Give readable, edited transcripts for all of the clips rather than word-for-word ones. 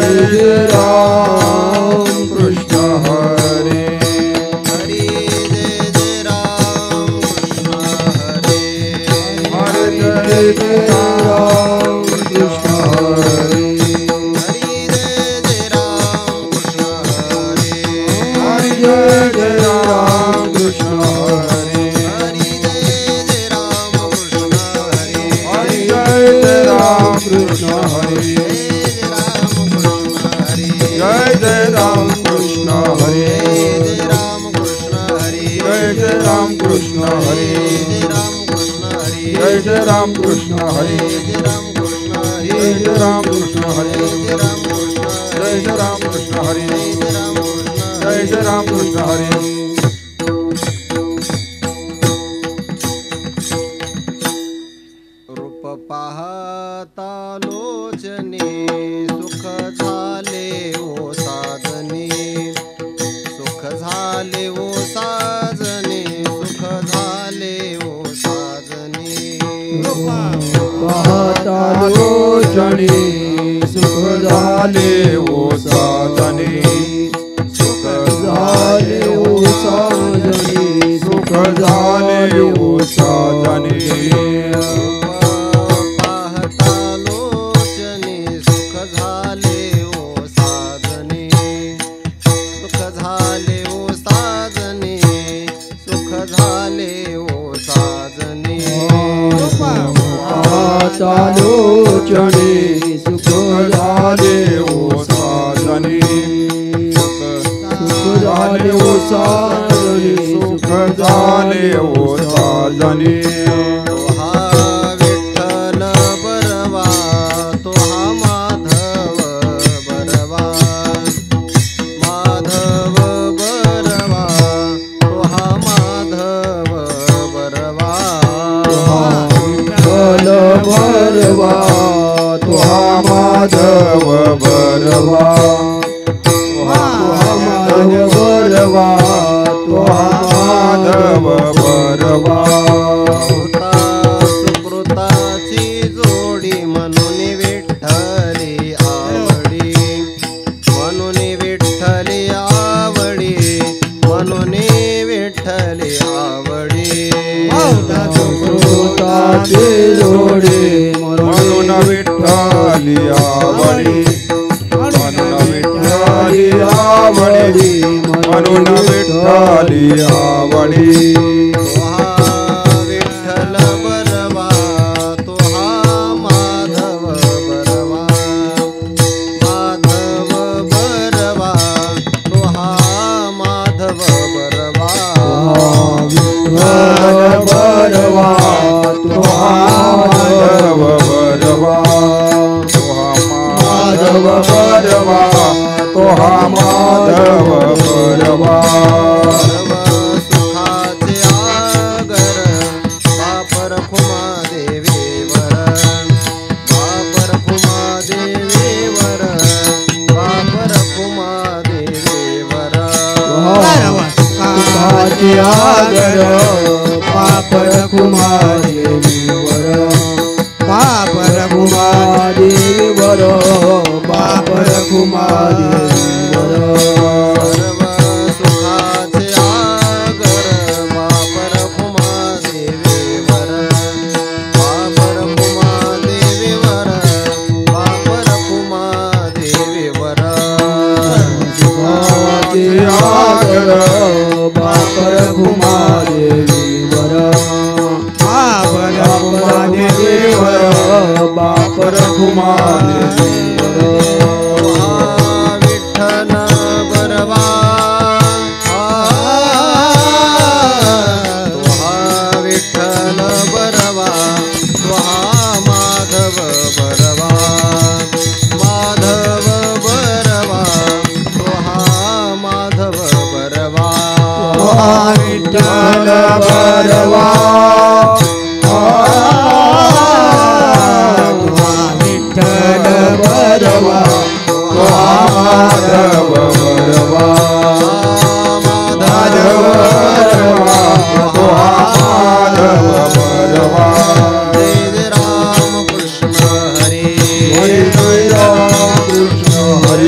जय राम कृष्ण हरे हरे जय जय राम कृष्ण हरे हरे जय जय राम कृष्ण हरे हरे जय जय राम कृष्ण हरे हरे जय जय राम कृष्ण हरे हरे जय जय राम कृष्ण हरे हरे जय जय राम कृष्ण हरे जय जय राम कृष्ण हरे जय जय राम कृष्ण हरे जय जय राम कृष्ण हरे जय जय राम कृष्ण हरे जय जय राम कृष्ण हरे जय जय राम कृष्ण हरे रूप पाहता लोचने सुख झाले ओ साधने सुख झाले ओ साजने सुख झाले ओ साजने पाहता लोचने सुख झाले ओ साधने सुख झाले ओ साधने सुख झाले ओ साधने पाहता लोचने सुख झाले ओ साधने सुख झाले ओ साजने सुख झाले ओ साजने पाहता लोचने सुख झाले ओ साधने सुख झाले ओ साधने सुख झाले ओ साधने हा विठ्ठल बरवा तो हा माधव बरवा माधव बरवा तो हा माधव बरवा विठ्ठल बरवा तो हा माधव बरवा तो हा माधव बरवा तो हा माधव बरवा सुता सुकृताची जोडी म्हणून विठ्ठली आवडी म्हणून विठ्ठली आवडी म्हणून विठ्ठली आवडी सुकृताचे जोडे म्हणून विठ्ठली आवडी म्हणून विठ्ठली आवडी म्हणून विठ्ठली आवडी तो हा विठ्ठल बरवा तो हा माधव बरवा माधव बरवा तो हा माधव बरवा विठ्ठल बरवा तो हा माधव बरवा तो हा माधव बरवा तो हा माधव बरवा सर्व सुखाचे आगर बापर खुमा देवीवर बापर खुमा देवीवर बापर खुमा देवीवर सुखाचे आगर पापर कुमारेवर पापर कुमारेवर पापर कुमारेवर सर्व सुखाचे आगर बापर खुमा देवीवर बापर खुमा देवीवर बापर खुमा देवीवर सुखाचे आगर पापर कुमारेवर पापर कुमारेवर पापर कुमारेवर विठ्ठल बरवा विठ्ठल बरवा माधव बरवा माधव बरवा माधव बरवा विठ्ठल बरवा विठ्ठल बरवा माधव बरवा माधव बरवा माधव बरवा जय राम कृष्ण हरे जय राम कृष्ण हरे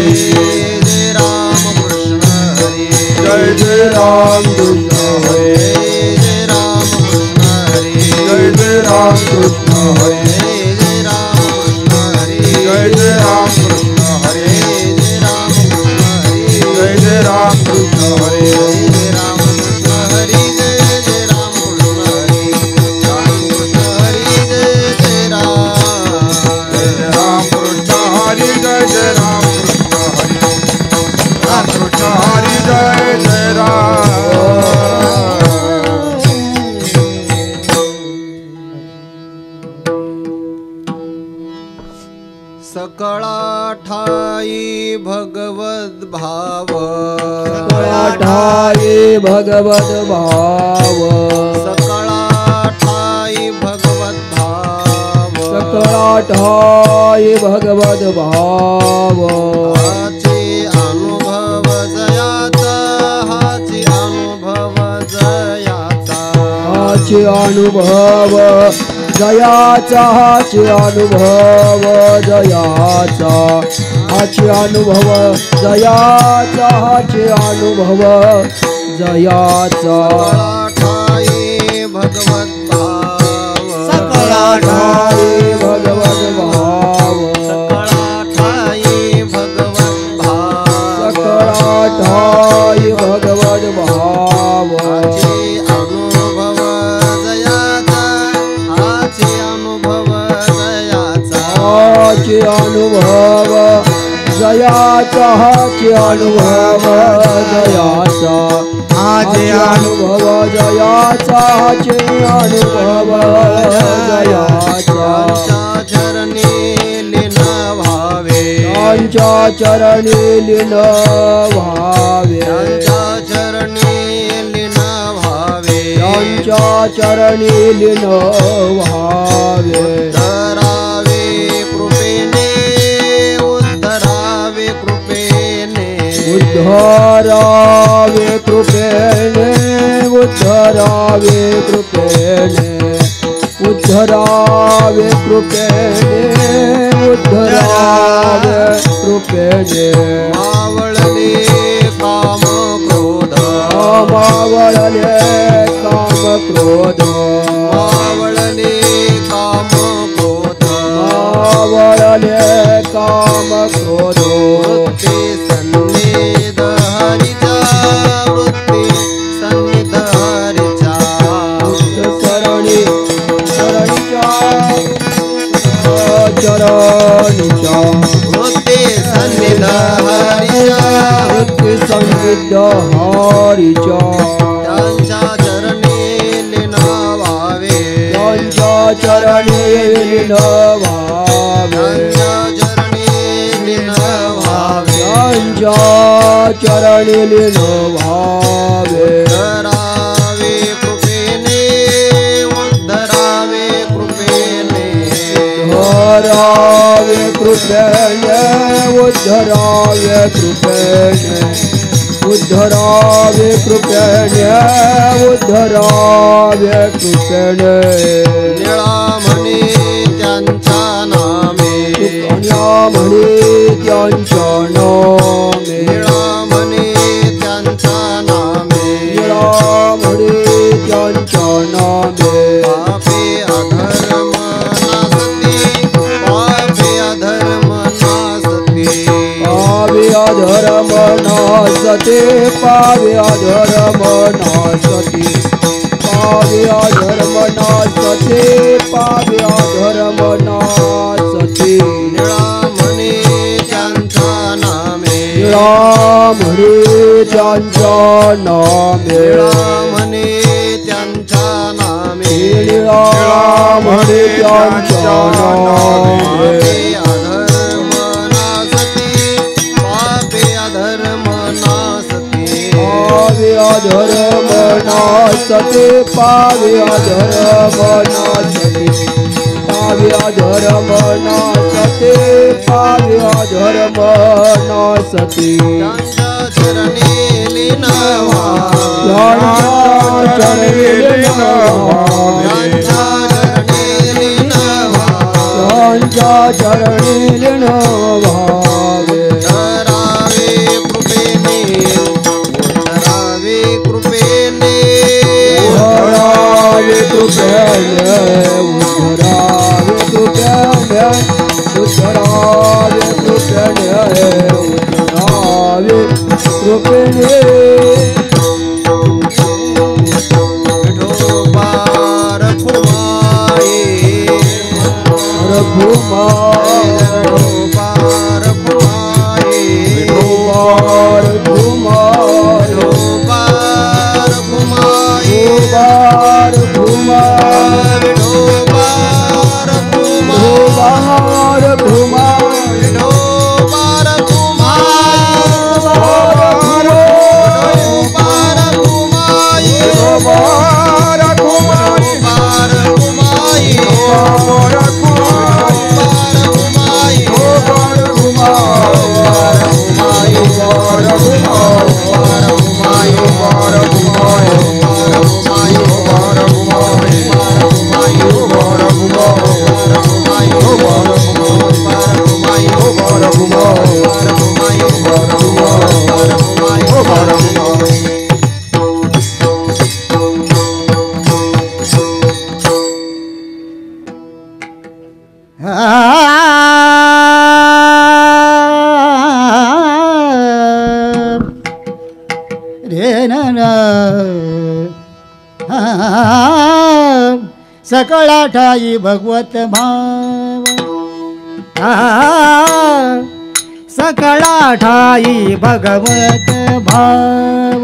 ठाई भगवत भाव सकळा ठाई भगवत भाव सकळा ठाई भगवत भाव सकळा ठाई भगवत भाव हाची अनुभव जयाचा हाची अनुभव जयाचा हाची अनुभव जयाचा हाची अनुभव जयाचा हाची अनुभव जयाचा हाची अनुभव जयाचा ठाई भगवत भाव सकळा ठाई भगवत भाव सकळा ठाई भगवत भाव सकळा ठाई भगवत भाव हाची अनुभव जयाचा हाची अनुभव जयाचा हाची अनुभव जयाचा हाची अनुभव जयाचा हाची अनुभव जयाचा हाची अनुभव जयाचा त्यांच्या चरणी लीन व्हावे त्यांच्या चरणी लीन व्हावे त्यांच्या चरणी लीन व्हावे त्यांच्या चरणी लीन व्हावे उद्धरावे कृपेने उद्धरावे कृपेने उद्धरावे कृपेने उद्धरावे कृपेने उद्धरावे कृपेने उद्धरावे कृपेने मावळले काम क्रोध मावळले काम क्रोध मावळले काम क्रोध मावळले काम क्रोध वृत्ती सन्निध हरिचा वृत्ती सन्निध हरिचा चरणी चरणीच्या चरणीच्या वृत्ती सन्निध हरिचा वृत्ती संगीत हरीच्या त्यांच्या चरणी लीन व्हावे त्यांच्या चरणी लीन व्हावे त्यांच्या चरणी लीन व्हावे त्यांच्या चरणी लीन व्हावे उद्धरावे कृपेने उद्धरावे कृपेने उद्धरावे कृपेने उद्धरावे कृपेने उद्धरावे कृपेने उद्धरावे कृपेने निळामणी त्यांच्या नामे म्हणे त्यांच्या नामे निळामणी त्यांच्या नामे म्हणे त्यांच्या नामे पापे अधर्म नासती पापे अधर्म नासती पावे अधर्म नासते पावे अधर्म नासते पावे अधर्म नासते पावे अधर्म नासते निळामणी त्यांच्या नामे म्हणे त्यांच्या नामे निळामणी त्यांच्या नामे म्हणे त्यांच्या नामे पापे अधर्म नासती पापे अधर्म नासती पावे अधर्म नासते पावे अधर्म नासते पावे अधर्म नासते पावे अधर्म नासते त्यांच्या चरणी लीन व्हावे त्यांच्या चरणी लीन व्हावे त्यांच्या चरणी लीन व्हावे त्यांच्या चरणी लीन व्हावे उद्धरावे कृपेने उद्धरावे कृपेने उद्धरावे कृपेने उद्धरावे कृपेने उद्धरावे कृपेने उद्धरावे कृपेने विठोबार फुमाये रघुमाय विठोबार फुमाये सकळा ठाई भगवत भाव सकळा ठाई भगवत भाव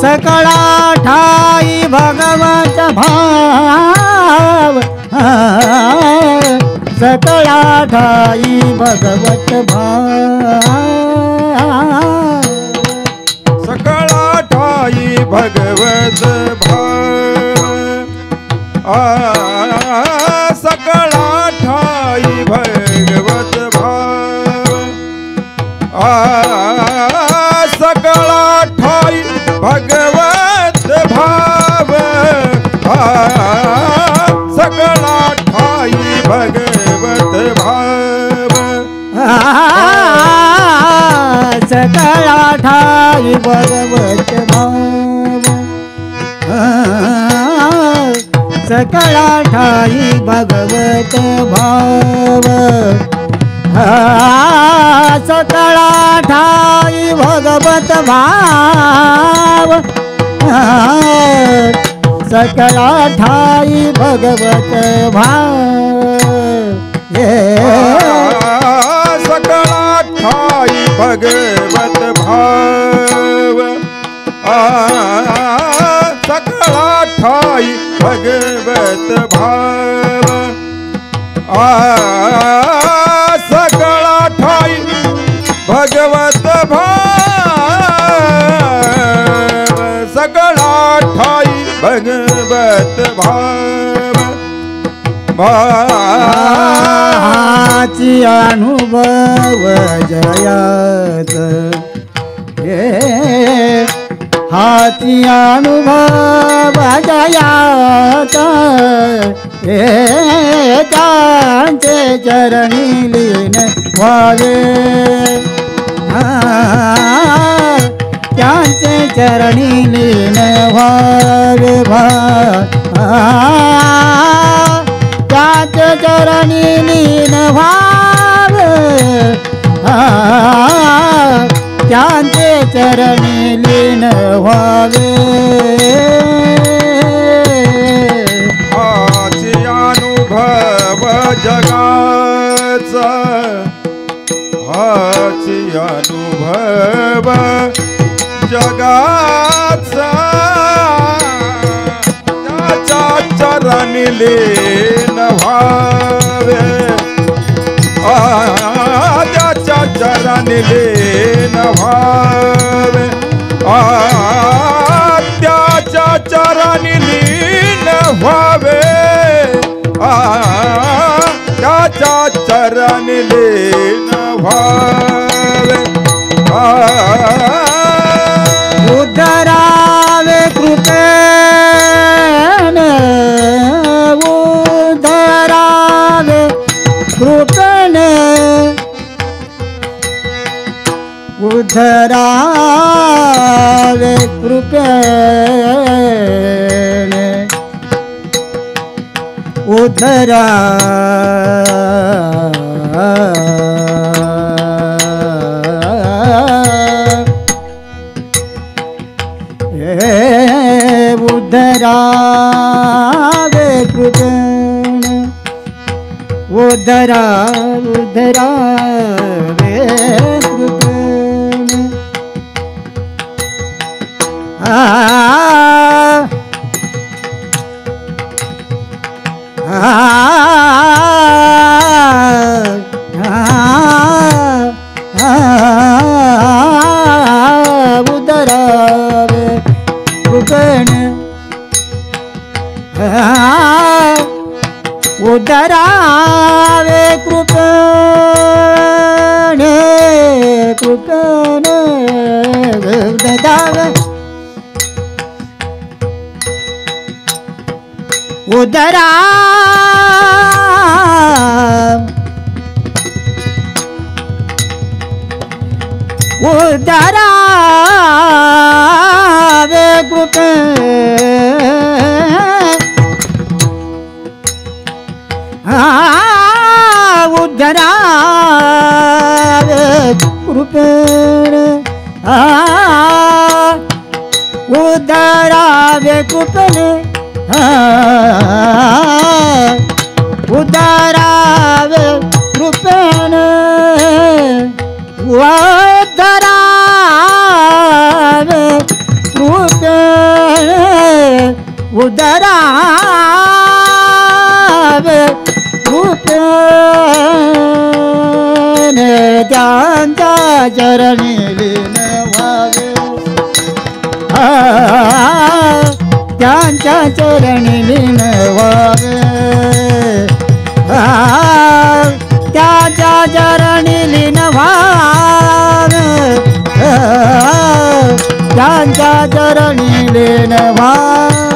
सकळा ठाई भगवत भाव सकळा ठाई भगवत भाव सकळा ठाई भगवत भाव सकळा ठाई भगवत भाव सकळा ठाई भगवत भाव सकळा ठाई भगवत भाव सकळा ठाई भगवत भाव सकळा ठाई भगवत भाव सकळा ठाई भगवत भाव सकळा ठाई भगवत भाव सकळा ठाई भगवत भाव सकळा ठाई भगवत भाव सकळा ठाई भगवत भाव सकळा ठाई भगवत भाव हाची अनुभव जयात हाची अनुभव जयात त्यांचे चरणी लीन व्हावे त्यांचे चरणी लीन व्हावे त्याचे चरणी लीन व्हावे त्यांचे चरणी लीन व्हावे हाची अनुभव जगाचा हाची अनुभव जगाचा त्याच्या चरणी लीन व्हावे त्याच्या चरणी लीन व्हावे त्याच्या चरणी लीन व्हावे त्याच्या चरणी लीन व्हावे उद्धरावे कृपेने उद्धरावे कृपेने उद्धरावे कृपेने उद्धरा उद्धरावे कृपेने उद्धरा उद्धरावे कृपेने उद्धरावे कृपेने उद्धरावे कृपेने धावे उदरा उदरा वे कृपे उदरा वे कृपे उदरा वे कृपे उदरा वे कृपे उदरावे कृपेण उदरावे कृपेण ज्ञानच्या चरणी लीन व्हावे ज्ञानच्या चरणी लीन व्हावे त्याच्या चरणी लीन व्हावे त्यांच्या चरणी लीन व्हावे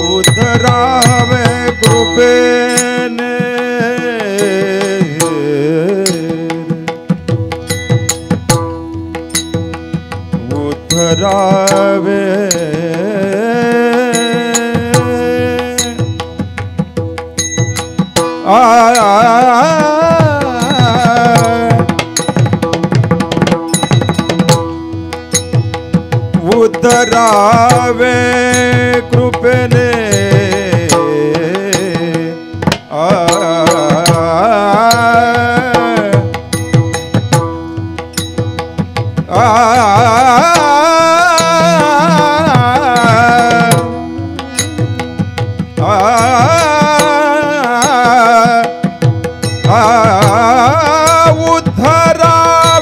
उद्धरावे कृपेने उद्धरावे उद्धरावे कृपेने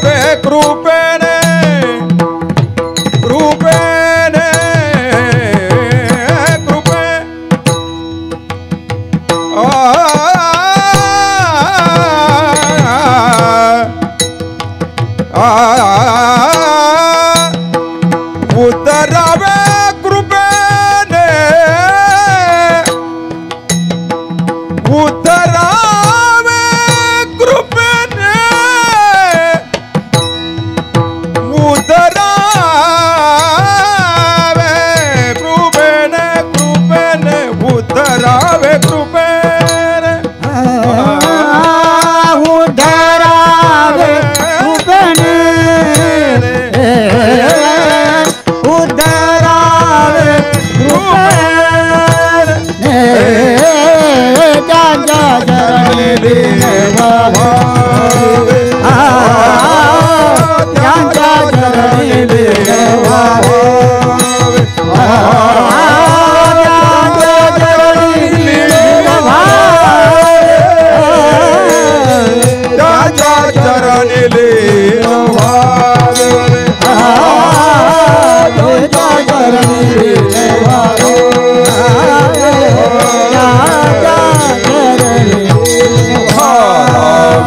उद्धरावे कृपेने कृपेने कृपे उद्धरावे कृपेने उद्धरावे कृपेने उद्धरावे कृपेने कृपेने उद्धरावे कृपेने उद्धरावे कृपेने उद्धरावे कृपेने ज्ञानच्या चरणी लीन व्हावे ज्ञानच्या चरणी लीन व्हावे ज्ञानच्या चरणी लीन व्हावे त्याच्या चरणी लीन व्हावे ज्ञानच्या चरणी लीन व्हावे ज्ञानच्या चरणी लीन व्हावे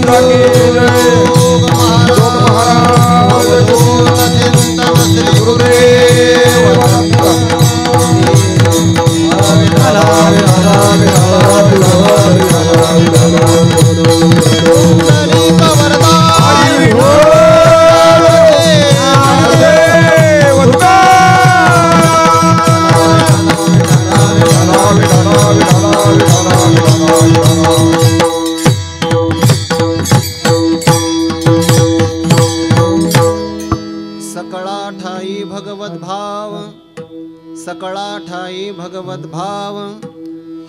की जय. जोग महाराज अवधूत चिंतन श्री गुरुदेव पुंडलिक वरदाई हो सकळा ठाई भगवत भाव सकळा ठाई भगवत भाव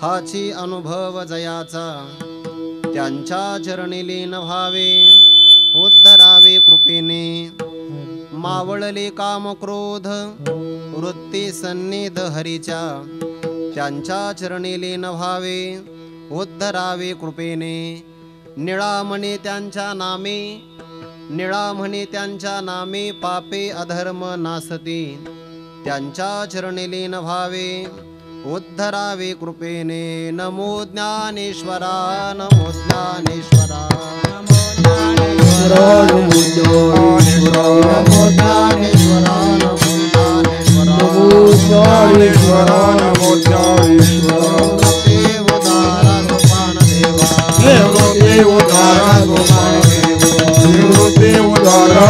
हाची अनुभव जयाचा त्यांच्या चरणी लीन व्हावे उद्धरावे कृपेने मावळले काम क्रोध वृत्ती सन्निध हरीच्या त्यांच्या चरणी लीन व्हावे उद्धरावे कृपेने निळा म्हणे त्यांच्या नामे निळा म्हणे त्यांच्या नामे पापे अधर्म नासती त्यांच्या चरणी लीन व्हावे उद्धरावे कृपेने नमो ज्ञानेश्वरा नमो ज्ञानेश्वरा नमो ज्ञानेश्वरा नमो ज्ञानेश्वरा नमो ज्ञानेश्वरा नमो ज्ञानेश्वरा देवदारा सोपान देवा देवदारा देवदारा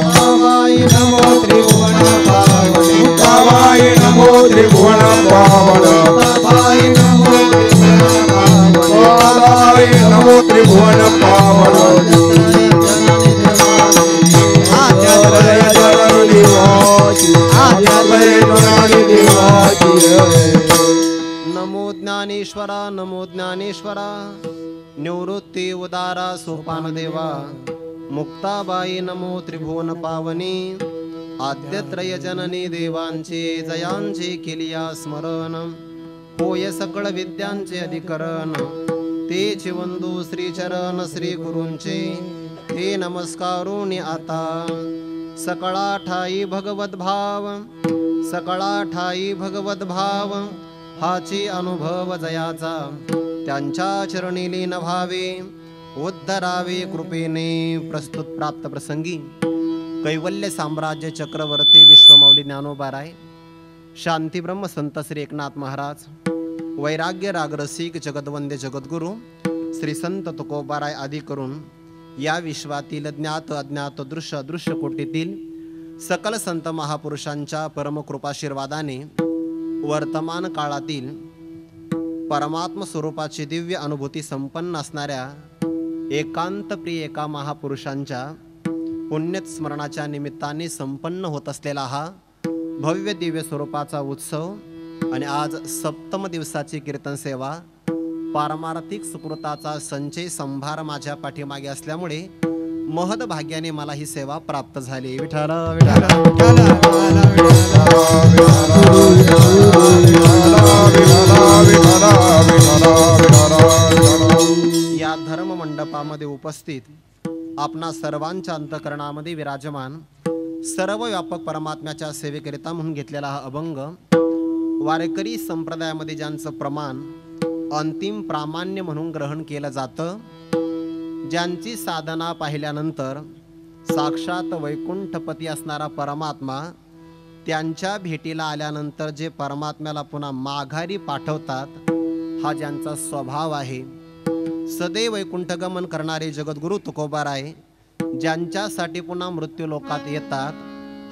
भावाई नमो त्रिभुवन पावने भावाई नमो त्रिभुवन पावन भावाई नमो त्रिभुवन पावने भावाई नमो त्रिभुवन पावन जय जननी देवाची जय जननी देवाची नमो ज्ञानेश्वरा नमो ज्ञानेश्वरा निवृत्ती उदारा सोपान देवा मुक्ताबाई नमो त्रिभुवन पावनी आद्यत्रय जननी देवांचे जयांचे केलिया स्मरण होय सकळ विद्यांचे अधिकरण तेच वंदू श्रीचरण श्री गुरूंचे ते नमस्कारुणी आता सकळा ठाई भगवत भाव सकळा ठाई भगवत भाव हाची अनुभव जयाचा त्यांच्या चरणी लीन व्हावे उद्धरावे कृपेने. प्रस्तुत प्राप्त प्रसंगी कैवल्य साम्राज्य चक्रवर्ती विश्वमौली ज्ञानोबाराय शांतीब्रह्म संत श्री एकनाथ महाराज वैराग्य रागरसिक जगदवंद्य जगद्गुरु श्री संत तुकोबाराय आदी करून या विश्वातील ज्ञात अज्ञात दृश्य अदृश्य कोटीतील सकल संत महापुरुषांच्या परमकृपाशीर्वादाने वर्तमान काळातील परमात्म स्वरूपाची दिव्य अनुभूती संपन्न असणाऱ्या एकांत प्रिय एका महापुरुषांच्या पुण्य स्मरणाच्या निमित्ताने संपन्न होत असलेला हा भव्य दिव्य स्वरूपाचा उत्सव आणि आज सप्तम दिवसाची कीर्तन सेवा पारमार्थिक सुकृताचा संचय संभार माझ्या पाठीमागे असल्यामुळे महद भाग्याने मला ही सेवा प्राप्त झाली. विठ्ठल या धर्म मंडपामध्ये उपस्थित आपणा सर्वांच्या अंतःकरणामध्ये विराजमान सर्व व्यापक परमात्म्याच्या सेवेकरिता म्हणून घेतलेला हा अभंग वारकरी संप्रदायामध्ये ज्यांचं प्रमाण अंतिम प्रामाण्य म्हणून ग्रहण केलं जातं, ज्यांची साधना पाहिल्यानंतर साक्षात वैकुंठपती असणारा परमात्मा त्यांच्या भेटीला आल्यानंतर जे परमात्म्याला पुन्हा माघारी पाठवतात, हा ज्यांचा स्वभाव आहे. सदैव वैकुंठगमन करणारे जगद्गुरु तुकोबाराय ज्यांच्यासाठी पुन्हा मृत्यू लोकात येतात,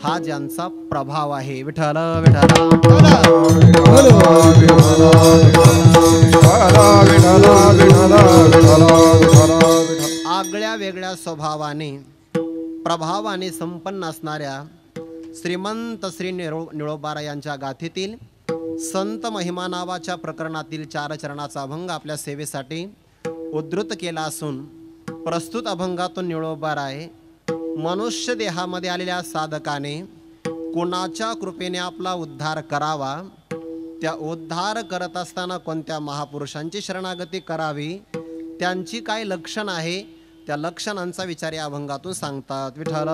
हा ज्यांचा प्रभाव आहे. विठ्ठल आगळ्या वेगळ्या स्वभावाने प्रभावाने संपन्न असणाऱ्या श्रीमंत श्री निळोबाराय यांच्या गाथेतील संत महिमा नावाच्या प्रकरणातील 4 चरणाचा अभंग आपल्या सेवेसाठी उद्धृत केला असून प्रस्तुत अभंगातून निळोबाराय मनुष्य देहामध्ये आलेल्या साधकाने कुणाच्या कृपेने आपला उद्धार करावा, त्या उद्धार करत असताना कोणत्या महापुरुषांची शरणागती करावी, त्यांची काय लक्षण आहे, त्या लक्षणांचा विचार या अभंगातून सांगतात. विठ्ठल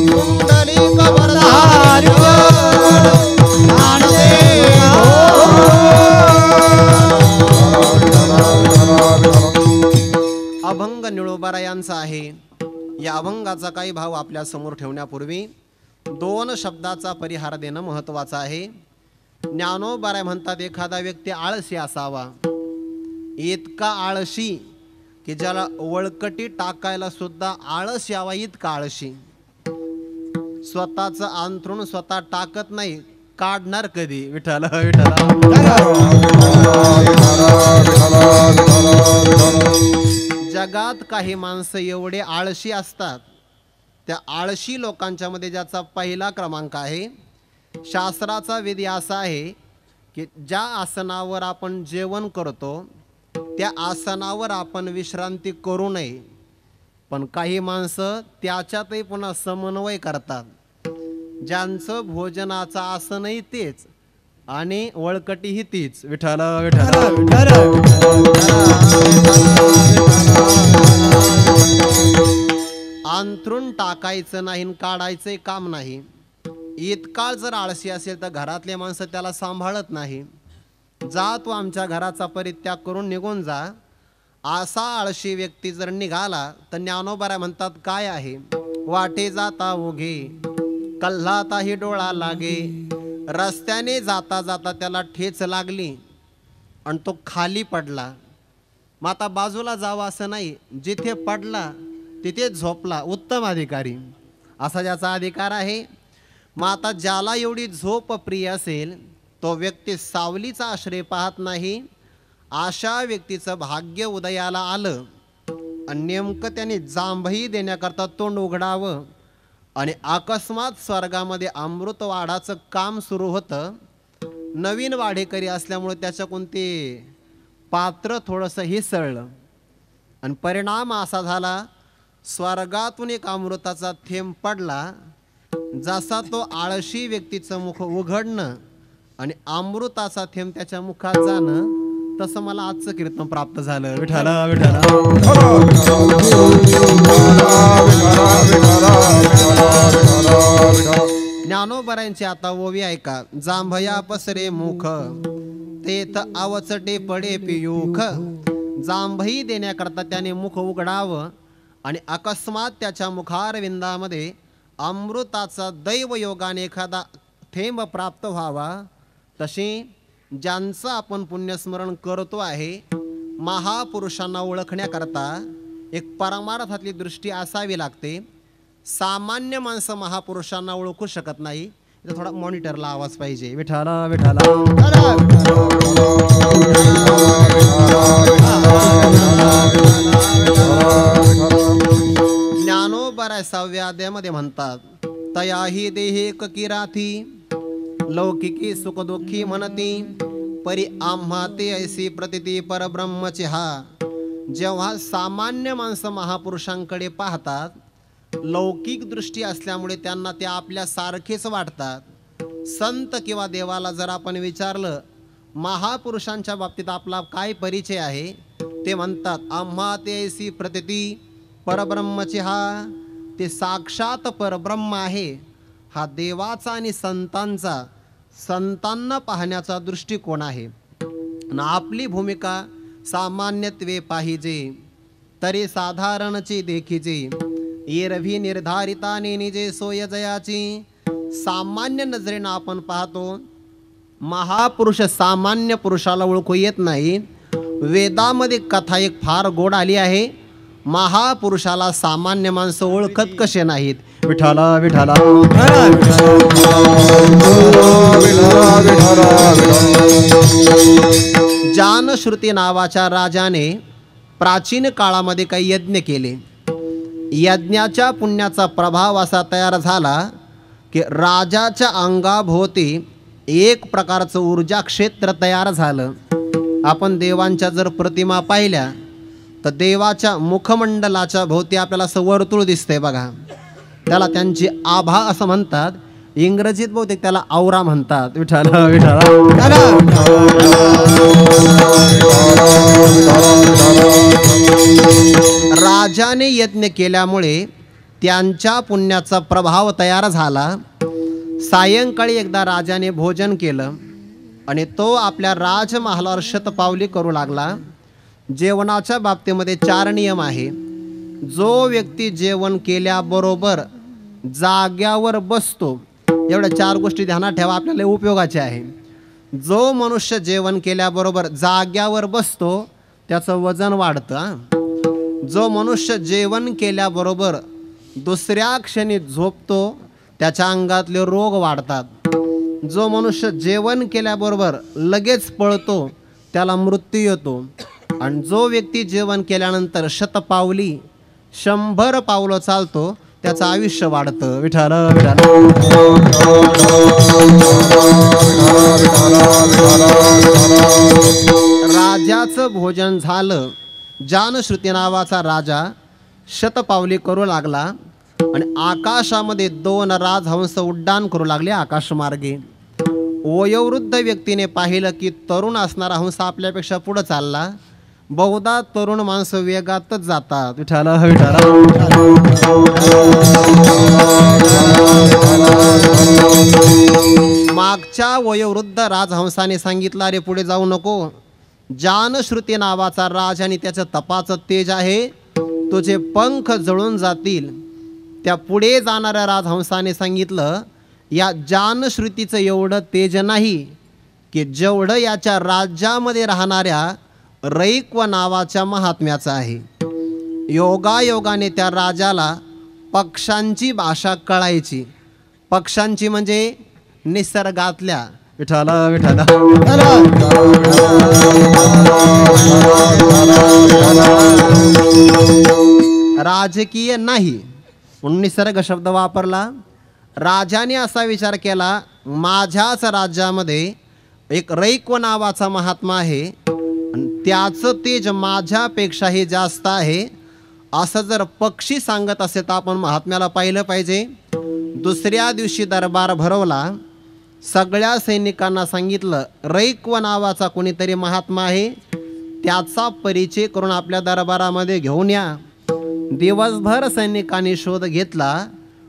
पुंडलिक वरदारी अभंगाचा काही भाव आपल्या समोर ठेवण्यापूर्वी 2 शब्दाचा परिहार देणं महत्त्वाचं आहे. ज्ञानोबा म्हणतात एखादा व्यक्ती आळशी असावा, इतका आळशी की ज्याला वळकटी टाकायला सुद्धा आळस यावा, इतका आळशी. स्वतःचं अंथरूण स्वतः टाकत नाही, काढणार कधी? विठ्ठल जगात काही माणसं एवढे आळशी असतात, त्या आळशी लोकांच्या मध्ये ज्याचा पहिला क्रमांक आहे. शास्त्राचा विधी असा आहे की ज्या आसनावर आपण जेवण करतो त्या आसनावर आपण विश्रांती करू नये, पण काही माणसं त्याच्यातही पुन्हा समन्वय करतात. ज्यांचं भोजनाचं आसनही तेच आणि वळकटीही तीच. विठ्ठल अंथरूण टाकायचं नाही, काढायचंही काम नाही. इतका जर आळशी असेल तर घरातले माणसं त्याला सांभाळत नाही. जा तू आमच्या घराचा परित्याग करून निघून जा, असा आळशी व्यक्ती जर निघाला तर ज्ञानोबा म्हणतात काय आहे. वाटे जाता ओघे कल्हाताही डोळा लागे. रस्त्याने जाता जाता त्याला ठेच लागली आणि तो खाली पडला. मग आता बाजूला जावं असं नाही, जिथे पडला तिथे झोपला. उत्तम अधिकारी असा ज्याचा अधिकार आहे. मग आता ज्याला एवढी झोप प्रिय असेल तो व्यक्ती सावलीचा आश्रय पाहत नाही. अशा व्यक्तीचं भाग्य उदयाला आलं आणि नेमकं त्याने जांभई देण्याकरता तोंड उघडावं आणि अकस्मात स्वर्गामध्ये अमृत वाढाचं काम सुरू होतं. नवीन वाढेकरी असल्यामुळे त्याच्याकडून ते पात्र थोडंसं हिसळलं आणि परिणाम असा झाला, स्वर्गातून एक अमृताचा थेंब पडला. जसा तो आळशी व्यक्तीचं मुख उघडणं आणि अमृताचा थेंब त्याच्या मुखात जाणं, तसं मला आजचं कीर्तन प्राप्त झालं. विठ्ठला विठ्ठला ज्ञानोबरांची आता ओवी ऐका. जांभया पसरे मुख तेथ आवचटे पडे पियूख. जांभई देण्याकरता त्याने मुख उघडावं आणि अकस्मात त्याच्या मुखारविंदामध्ये अमृताचा दैव योगाने एखादा थेंब प्राप्त व्हावा. तशी ज्यांचं आपण पुण्यस्मरण करतो आहे, महापुरुषांना ओळखण्याकरता एक परमार्थातली दृष्टी असावी लागते. सामान्य माणसं महापुरुषांना ओळखू शकत नाही. इथं थोडा मॉनिटरला आवाज पाहिजे. विठाला विठाला ज्ञानोबा 6व्या अध्यायामध्ये म्हणतात, तयाही देहे किराथी लौकिकी सुखदुःखी म्हणती परी आम्हा ते ऐसी प्रतिती परब्रह्मची हा. जेव्हा सामान्य माणसं महापुरुषांकडे पाहतात, लौकिक दृष्टी असल्यामुळे त्यांना ते आपल्या सारखेच वाटतात. संत किंवा देवाला जर आपण विचारलं महापुरुषांच्या बाबतीत आपला काय परिचय आहे, ते म्हणतात आम्हा ते ऐसी प्रतिती परब्रह्मची हा. ते साक्षात परब्रह्म आहे. हा देवाचा आणि संतांना पाहण्याचा दृष्टिकोन आहे. आणि आपली भूमिका सामान्यत्वे पाहिजे तरी साधारणची देखीजे. एरवी निर्धारिताने निजे सोय जयाची. सामान्य नजरेनं आपण पाहतो, महापुरुष सामान्य पुरुषाला ओळखू येत नाही. वेदामध्ये कथा एक फार गोड आली आहे, महापुरुषाला सामान्य माणसं ओळखत कसे नाहीत. विठाला विठाला जानश्रुती नावाच्या राजाने प्राचीन काळामध्ये काही यज्ञ केले. यज्ञाच्या पुण्याचा प्रभाव असा तयार झाला की राजाच्या अंगाभोवती एक प्रकारचं ऊर्जा क्षेत्र तयार झालं. आपण देवांच्या जर प्रतिमा पाहिल्या तर देवाच्या मुखमंडलाच्या भोवती आपल्याला असं वर्तुळ दिसतंय बघा. त्याला त्यांची आभा असं म्हणतात. इंग्रजीत बहुतेक त्याला औरा म्हणतात. विठाला विठाला राजाने यज्ञ केल्यामुळे त्यांच्या पुण्याचा प्रभाव तयार झाला. सायंकाळी एकदा राजाने भोजन केलं आणि तो आपल्या राजमहालावर शतपावली करू लागला. जेवणाच्या बाबतीमध्ये 4 नियम आहे. जो व्यक्ती जेवण केल्याबरोबर जाग्यावर बसतो, एवढ्या 4 गोष्टी ध्यानात ठेवा, आपल्याला उपयोगाच्या आहे. जो मनुष्य जेवण केल्याबरोबर जाग्यावर बसतो त्याचं वजन वाढतं. जो मनुष्य जेवण केल्याबरोबर दुसऱ्या क्षणी झोपतो त्याच्या अंगातले रोग वाढतात. जो मनुष्य जेवण केल्याबरोबर लगेच पळतो त्याला मृत्यू येतो. आणि जो व्यक्ती जेवण केल्यानंतर 100 पावली 100 पावलं चालतो त्याचं आयुष्य वाढतं. विठ्ठल राजाचं भोजन झालं. जानश्रुती नावाचा राजा 100 पावली करू लागला आणि आकाशामध्ये 2 राजहंस उड्डाण करू लागले आकाशमार्गे. वयोवृद्ध व्यक्तीने पाहिलं की तरुण असणारा हंस आपल्यापेक्षा पुढे चालला. बहुधा तरुण माणसं वेगातच जातात. विठ्ठल मागच्या वयोवृद्ध राजहंसाने सांगितलं, अरे पुढे जाऊ नको. जानश्रुती नावाचा राज आणि त्याचं तपाचं तेज आहे, तुझे पंख जळून जातील. त्या पुढे जाणाऱ्या राजहंसाने सांगितलं, या जानश्रुतीचं एवढं तेज नाही की जेवढं याच्या राज्यामध्ये राहणाऱ्या रैक्व नावाच्या महात्म्याचं आहे. योगायोगाने त्या राजाला पक्ष्यांची भाषा कळायची. पक्ष्यांची म्हणजे निसर्गातल्या. विठ्ठल विठ्ठल राजकीय नाही म्हणून निसर्ग शब्द वापरला. राजाने असा विचार केला, माझ्याच राज्यामध्ये एक रैक्व नावाचा महात्मा आहे आणि त्याचं तेज माझ्यापेक्षाही जास्त आहे. असं जर पक्षी सांगत असेल तर आपण महात्म्याला पाहिलं पाहिजे. दुसऱ्या दिवशी दरबार भरवला. सगळ्या सैनिकांना सांगितलं, रैक्व नावाचा कोणीतरी महात्मा आहे, त्याचा परिचय करून आपल्या दरबारामध्ये घेऊन या. दिवसभर सैनिकांनी शोध घेतला.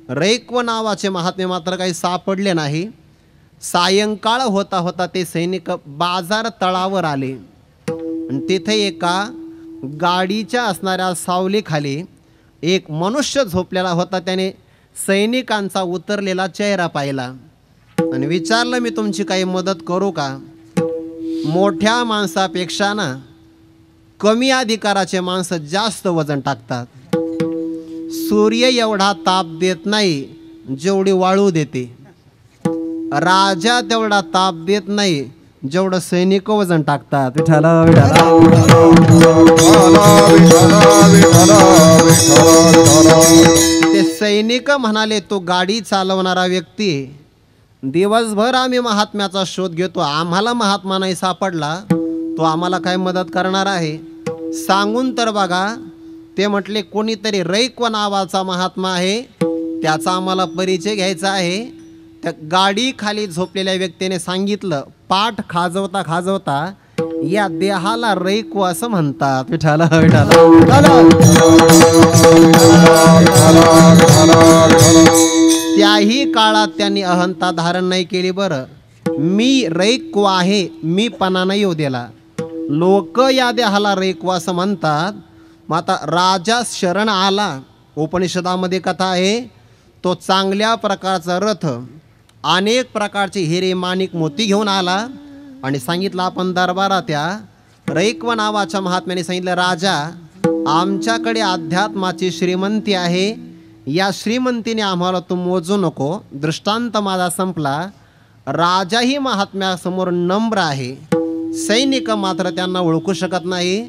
रैक्व नावाचे महात्मे मात्र काही सापडले नाही. सायंकाळ होता होता ते सैनिक बाजार तळावर आले आणि तिथे एका गाडीच्या असणाऱ्या सावलीखाली एक मनुष्य झोपलेला होता. त्याने सैनिकांचा उतरलेला चेहरा पाहिला आणि विचारलं, मी तुमची काही मदत करू का? मोठ्या माणसापेक्षा ना कमी अधिकाराचे माणसं जास्त वजन टाकतात. सूर्य एवढा ताप देत नाही जेवढी वाळू देते. राजा तेवढा ताप देत नाही जेवढं सैनिक वजन टाकतात. विठ्ठल ते सैनिक म्हणाले, तो गाडी चालवणारा व्यक्ती, दिवसभर आम्ही महात्म्याचा शोध घेतो, आम्हाला महात्मा नाही सापडला, तो आम्हाला काय मदत करणार आहे? सांगून तर बघा. ते म्हटले, कोणीतरी रैक्व नावाचा महात्मा आहे, त्याचा आम्हाला परिचय घ्यायचा आहे. त्या गाडी खाली झोपलेल्या व्यक्तीने सांगितलं, पाठ खाजवता खाजवता या देहाला रैक्व असं म्हणतात. विठ्ठल त्याही काळात त्यांनी अहंता धारण नाही केली. बरं, मी रैक्व आहे, मी पणा नाही येऊ दिला. लोक या देहाला रैक्व असं म्हणतात. मग आता राजा शरण आला. उपनिषदामध्ये कथा आहे, तो चांगल्या प्रकारचा रथ, अनेक प्रकारचे हिरे माणिक मोती घेऊन आला आणि सांगितलं, आपण दरबारात या. रैक्व नावाच्या महात्म्याने सांगितलं, राजा, आमच्याकडे अध्यात्माची श्रीमंती आहे, या श्रीमंतीने आम्हाला तू मोजू नको. दृष्टांत माझा संपला. राजाही महात्म्यासमोर नम्र आहे, सैनिक मात्र त्यांना ओळखू शकत नाही.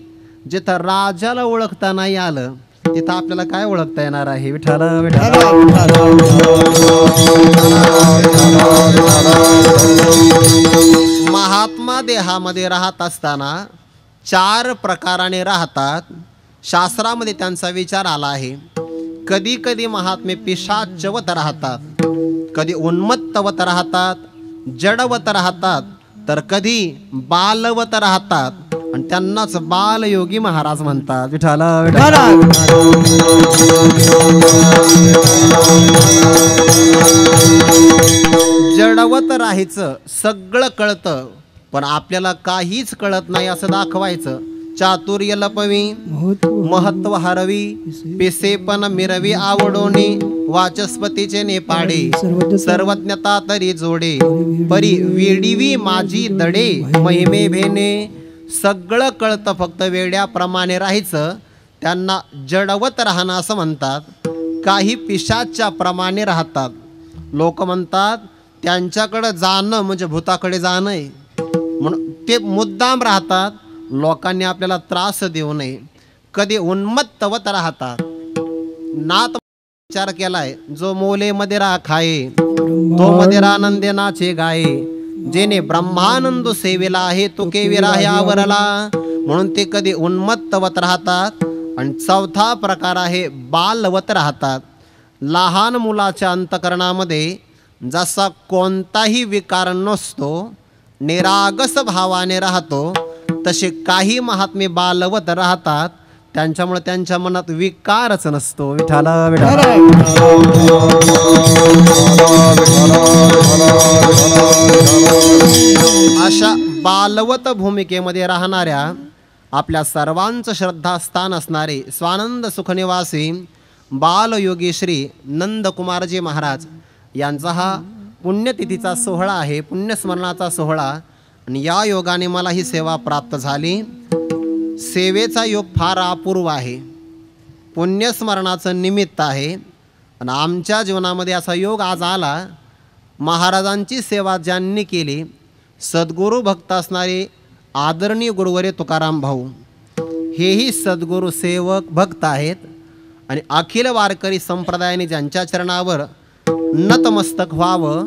जिथं राजाला ओळखता नाही आलं तिथं आपल्याला काय ओळखता येणार आहे? विठ्ठल महात्मा देहामध्ये राहत असताना 4 प्रकाराने राहतात. शास्त्रामध्ये त्यांचा विचार आला आहे. कधी कधी महात्मे पिशाचवत राहतात, कधी उन्मत्तवत राहतात, जडवत राहतात, तर कधी बालवत राहतात आणि त्यांनाच बालयोगी महाराज म्हणतात. विठ्ठल जडवत राहायचं, सगळं कळतं पण आपल्याला काहीच कळत नाही असं दाखवायचं. चातुर्य लपवी महत्व हरवी पिसेपन मिरवी आवडोनी वाचस्पतीचे नेपाडे सर्वज्ञता तरी जोडे परी वेडीवी माझी दडे महिमे भेने सगळं कळतं फक्त वेड्याप्रमाणे राहायचं त्यांना जडवत राहणं असं म्हणतात काही पिशाच्या प्रमाणे राहतात लोक म्हणतात त्यांच्याकडे जाणं म्हणजे भूताकडे जाणं आहे म्हणून ते मुद्दाम राहतात लोकांनी आपल्याला त्रास देऊ नये कधी उन्मत्तवत राहतात नाथ विचार केलाय जो मोले मदिरा खाये तो मदिरा नंदेनाचे गाये जेने ब्रह्मानंद सेवेला आहे तो केविरा यावरला म्हणून ते कधी उन्मत्तवत राहतात आणि चौथा प्रकार आहे बालवत राहतात लहान मुलाच्या अंतकरणामध्ये जसा कोणताही विकार नसतो निरागस भावाने राहतो तसे काही महात्मे बालवत राहतात त्यांच्यामुळे त्यांच्या मनात विकारच नसतो विठाला विठाला अशा बालवत भूमिकेमध्ये राहणाऱ्या आपल्या सर्वांचं श्रद्धास्थान असणारे स्वानंद सुखनिवासी बालयोगी श्री नंदकुमारजी महाराज यांचा हा पुण्यतिथीचा सोहळा आहे पुण्यस्मरणाचा सोहळा आणि या योगाने मला ही सेवा प्राप्त झाली सेवेचा योग फार अपूर्व आहे पुण्यस्मरणाचं निमित्त आहे आणि आमच्या जीवनामध्ये असा योग आज आला महाराजांची सेवा ज्यांनी केली सद्गुरू भक्त असणारे आदरणीय गुरुवर्य तुकाराम भाऊ हेही सद्गुरू सेवक भक्त आहेत आणि अखिल वारकरी संप्रदायाने ज्यांच्या चरणावर नतमस्तक व्हावं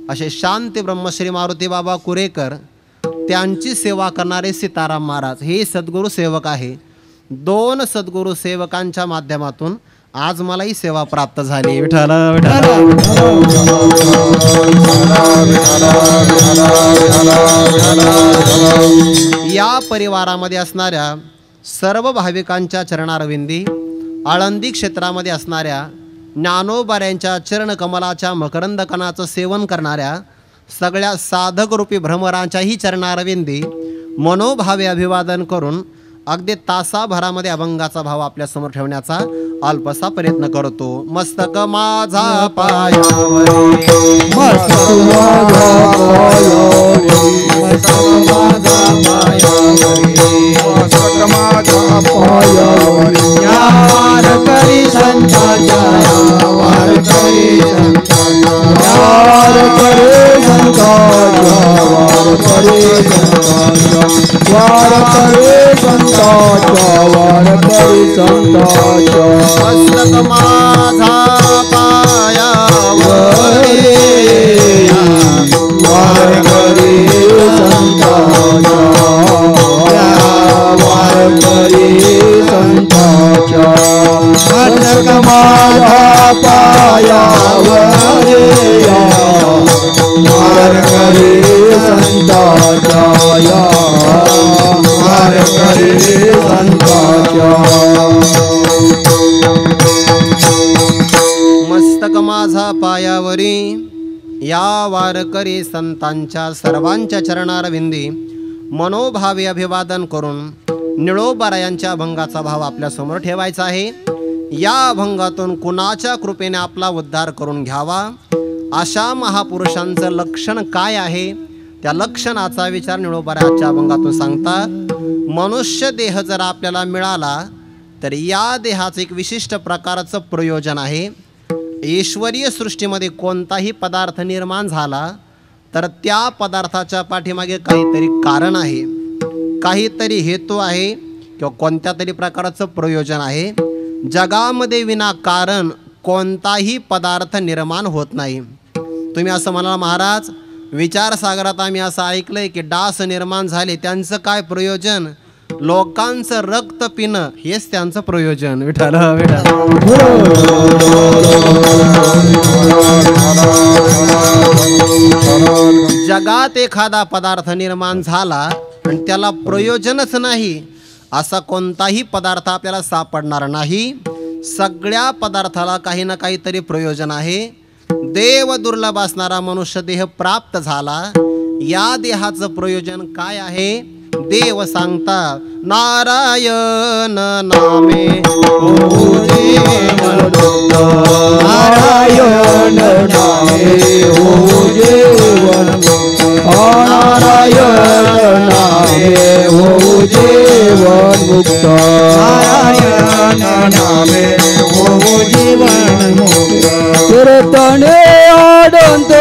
असे शांती ब्रह्मश्री मारुती बाबा कुरेकर त्यांची सेवा करणारे सीताराम महाराज हे सद्गुरू सेवक आहे दोन सद्गुरू सेवकांच्या माध्यमातून आज मला ही सेवा प्राप्त झाली विठ्ठल या परिवारामध्ये असणाऱ्या सर्व भाविकांच्या चरणारविंदी आळंदी क्षेत्रामध्ये असणाऱ्या ज्ञानोबाऱ्यांच्या चरणकमलाच्या मकरंदकणाचं सेवन करणाऱ्या सगळ्या साधकरूपी भ्रमरांच्याही चरणारविंदी मनोभावे अभिवादन करून अगदी तासाभरामध्ये अभंगाचा भाव आपल्या समोर ठेवण्याचा अल्पसा प्रयत्न करतो मस्तक माझा पायावरी मस्तक माझा पायावरी मस्तक माझा पायावरी मस्तक माझा पायावरी या वारकरी संतांच्या वारकरी संतांच्या वारकरी संतांच्या वारकरी संतांच्या वारकरी संतांच्या वारकरी संतांच्या मस्तक माझा पायावरी वारकरी संतांच्या वारकरी संतांच्या मस्तक माझा पायावरी वारकरी संतांच्या वारकरी संतांच्या मस्तक माझा पायावरी या वारकरी संतांच्या सर्वांच्या चरणारविंदी मनोभावे अभिवादन करून निळोबारायांच्या अभंगाचा भाव आपल्या समोर ठेवायचा आहे या अभंगातून कुणाच्या कृपेने आपला उद्धार करून घ्यावा अशा महापुरुषांचं लक्षण काय आहे त्या लक्षणाचा विचार निळोबाराच्या अभंगातून सांगतात मनुष्य देह जर आपल्याला मिळाला तर या देहाचं एक विशिष्ट प्रकारचं प्रयोजन आहे ईश्वरीय सृष्टीमध्ये कोणताही पदार्थ निर्माण झाला तर त्या पदार्थाच्या पाठीमागे काहीतरी कारण आहे काहीतरी हेतू आहे किंवा कोणत्या तरी प्रकारचं प्रयोजन आहे जगामध्ये विनाकारण कोणताही पदार्थ निर्माण होत नाही तुम्ही असं म्हणाला महाराज विचारसागरात आम्ही असं ऐकलंय की डास निर्माण झाले त्यांचं काय प्रयोजन लोकांचं रक्त पिणं हेच त्यांचं प्रयोजन विठ्ठल जगात एखादा पदार्थ निर्माण झाला आणि त्याला प्रयोजनच नाही असा कोणताही पदार्थ आपल्याला सापडणार नाही सगळ्या पदार्थाला काही ना काहीतरी प्रयोजन आहे देव दुर्लभ असणारा मनुष्य देह प्राप्त झाला या देहाचं प्रयोजन काय आहे देव सांगता नारायण नामे होऊ जीवन मुक्त. नारायण नामे होऊ जीवन मुक्त. नारायण नामे होऊ जीवन मुक्त. नारायण नामे होऊ जीवन मुक्त. कीर्तने आनंद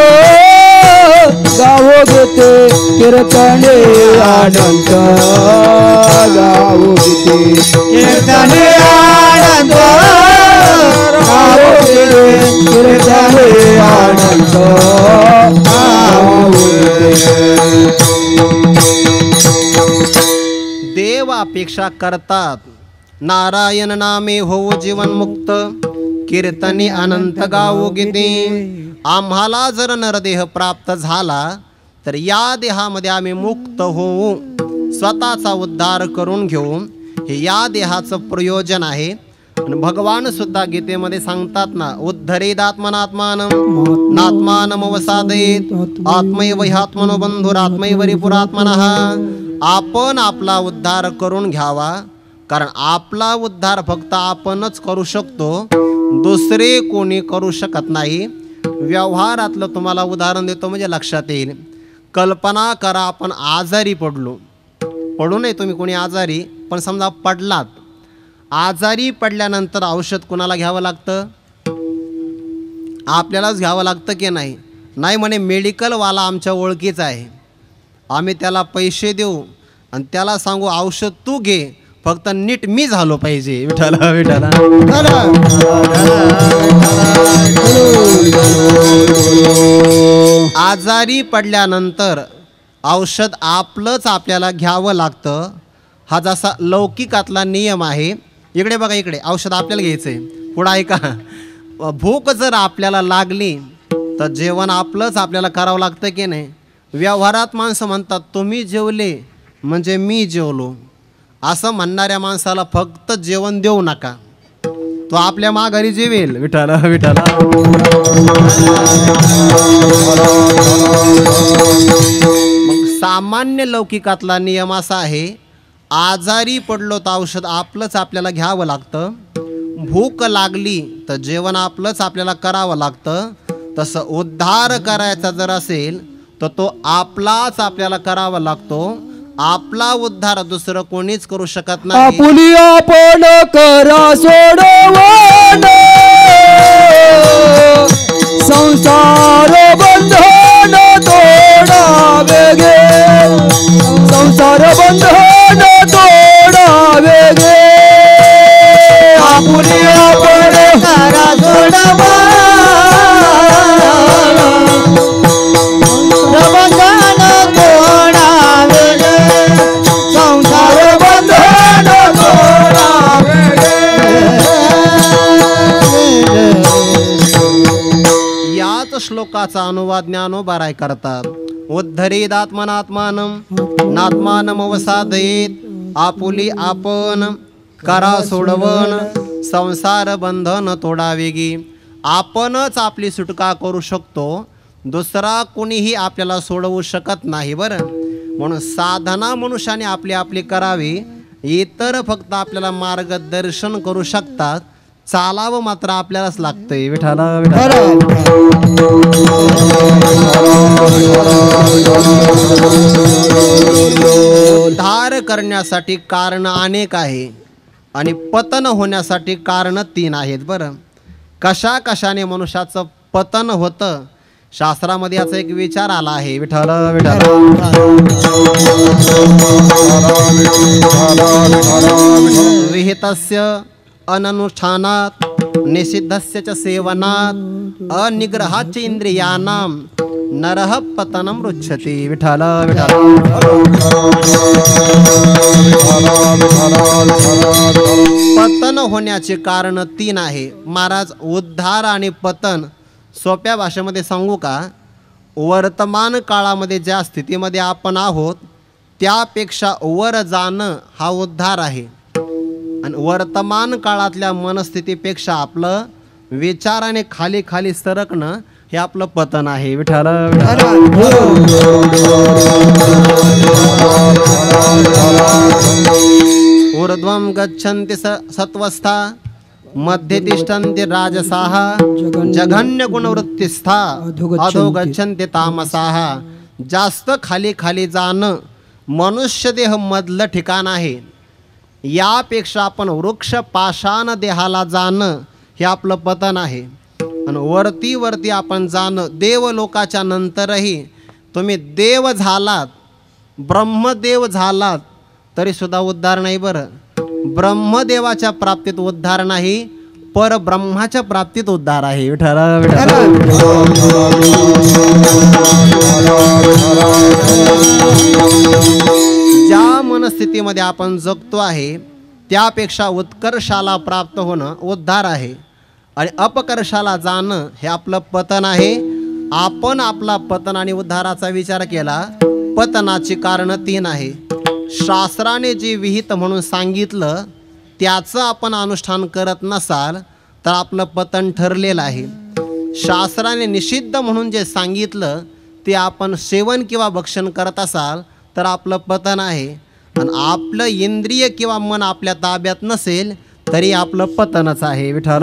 गावो गीते. कीर्तने आनंद गावो गीते. कीर्तने आनंद गावो गीते. कीर्तने आनंद गावो गीते. देव अपेक्षा करतात नारायण नामे होऊ जीवन मुक्त. कीर्तनी अनंत गावो गीते. आम्हाला जर नरदेह प्राप्त झाला तर या देहामध्ये आम्ही मुक्त होऊ, स्वतःचा उद्धार करून घेऊ. हे या देहाचं प्रयोजन आहे. आणि भगवान सुद्धा गीतेमध्ये सांगतात ना, उद्धरेदात्मनात्मानं नात्मानं अवसादयेत आत्मैव ह्यात्मनो बंधुरात्मैव रिपुरात्मनः. आपण आपला उद्धार करून घ्यावा, कारण आपला उद्धार फक्त आपणच करू शकतो, दुसरे कोणी करू शकत नाही. व्यवहारातलं तुम्हाला उदाहरण देतो म्हणजे लक्षात येईल. कल्पना करा आपण आजारी पडू नये तुम्ही कोणी आजारी, पण समजा पडलात. आजारी पडल्यानंतर औषध कोणाला घ्यावं लागतं? आपल्यालाच घ्यावं लागतं की नाही? नाही म्हणे मेडिकलवाला आमच्या ओळखीचा आहे, आम्ही त्याला पैसे देऊ आणि त्याला सांगू औषध तू घे, फक्त नीट मी झालो पाहिजे. विठाला विठाला. आजारी पडल्यानंतर औषध आपलंच आपल्याला घ्यावं लागतं. हा जसा लौकिकातला नियम आहे. इकडे बघा, इकडे औषध आपल्याला घ्यायचं आहे. पुढं ऐका, भूक जर आपल्याला लागली तर जेवण आपलंच आपल्याला करावं लागतं की नाही? व्यवहारात माणसं म्हणतात तुम्ही जेवले म्हणजे मी जेवलो. असं म्हणणाऱ्या माणसाला फक्त जेवण देऊ नका, तो आपल्या माघारी जेवेल. विठाला विठाला. मग सामान्य लौकिकातला नियम असा आहे, आजारी पडलो तर औषध आपलंच आपल्याला घ्यावं लागतं, भूक लागली तर जेवण आपलंच आपल्याला करावं लागतं. तसं उद्धार करायचा जर असेल तर तो आपलाच आपल्याला करावा लागतो. आपला उद्धार दुसरं कोणीच करू शकत नाही. आपुली आपण करा सोडवण, संसार बंधन तोडावे गे. संसार बंधन तोडावे गे. आपुली आपण करा सोडवण, श्लोकाचा अनुवाद ज्ञानोबा राय करतात. उद्धरेदात्मनात्मानं नात्मानं अवसादयेत आपुली आपण करा सोडवण, संसार बंधन तोडावे गे. आपणच आपली सुटका करू शकतो, दुसरा कोणीही आपल्याला सोडवू शकत नाही. बरं, म्हणून साधना मनुष्याने आपली आपली करावी. इतर फक्त आपल्याला मार्गदर्शन करू शकतात, चालावं मात्र आपल्यालाच लागतंय. विठाला विठाला. उद्धार करण्यासाठी कारण अनेक आहे आणि पतन होण्यासाठी कारण 3 आहेत. बरं, कशा कशाने मनुष्याचं पतन होतं, शास्त्रामध्ये याचा एक विचार आला आहे. विठ्ठल विठ्ठल. विहितस्य अननुष्ठानात निषिद्धस्य च सेवनात अनिग्रहाच इंद्रियानां नरः पतनं रुच्छति. विठ्ठल विठ्ठल. पतन होण्याचे कारण 3 आहे. महाराज, उद्धार आणि पतन सोप्या भाषेमध्ये सांगू का? वर्तमान काळामध्ये ज्या स्थितीमध्ये आपण आहोत त्यापेक्षा वर जाणं हा उद्धार आहे, आणि वर्तमान काळातल्या मनस्थितीपेक्षा आपलं विचाराने खाली खाली सरकणं हे आपलं पतन आहे. विठ्ठल विठ्ठल. गच्छन्ति सत्वस्था मध्ये तिष्ठन्ति राजसाः जघन्य गुणवृत्तिस्था अधो गच्छन्ति तामसाः. जास्त खाली खाली जाणं मनुष्य देह मधलं ठिकाण आहे. यापेक्षा आपण वृक्ष पाषाण देहाला जाणं हे आपलं पतन आहे. आणि वरती वरती आपण जाणं देवलोकाच्या नंतरही तुम्ही देव झालात, ब्रह्मदेव झालात तरी सुद्धा उद्धार नाही. बरं, ब्रह्मदेवाच्या प्राप्तीत उद्धार नाही, परब्रह्माच्या प्राप्तीत उद्धार आहे. विठ्ठल ज्या मनस्थितीमध्ये आपण जगतो आहे त्यापेक्षा उत्कर्षाला प्राप्त होणं उद्धार आहे आणि अपकर्षाला जाणं हे आपलं पतन आहे. आपण आपला पतन आणि उद्धाराचा विचार केला. पतनाची कारणं 3 आहे. शास्त्राने जे विहित म्हणून सांगितलं त्याचं आपण अनुष्ठान करत नसाल तर आपलं पतन ठरलेलं आहे. शास्त्राने निषिद्ध म्हणून जे सांगितलं ते आपण सेवन किंवा भक्षण करत असाल तर आपलं पतन आहे. आणि आपलं इंद्रिय किंवा मन आपल्या ताब्यात नसेल तरी आपलं पतनच आहे. विठ्ठल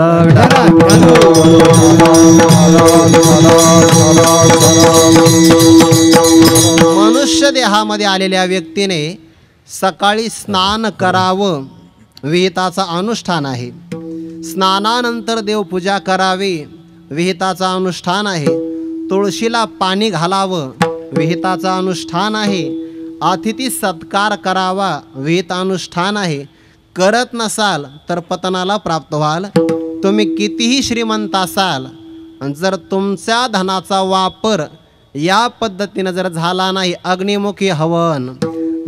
मनुष्य देहामध्ये आलेल्या व्यक्तीने सकाळी स्नान करावं, विहिताचा अनुष्ठान आहे. स्नानानंतर देवपूजा करावी, विहिताचा अनुष्ठान आहे. तुळशीला पाणी घालावं, विहिताचा अनुष्ठान आहे. अतिथी सत्कार करावा, विहित अनुष्ठान आहे. करत नसाल तर पतनाला प्राप्त व्हाल. तुम्ही कितीही श्रीमंत असाल जर तुमच्या धनाचा वापर या पद्धतीनं जर झाला नाही, अग्निमुखी हवन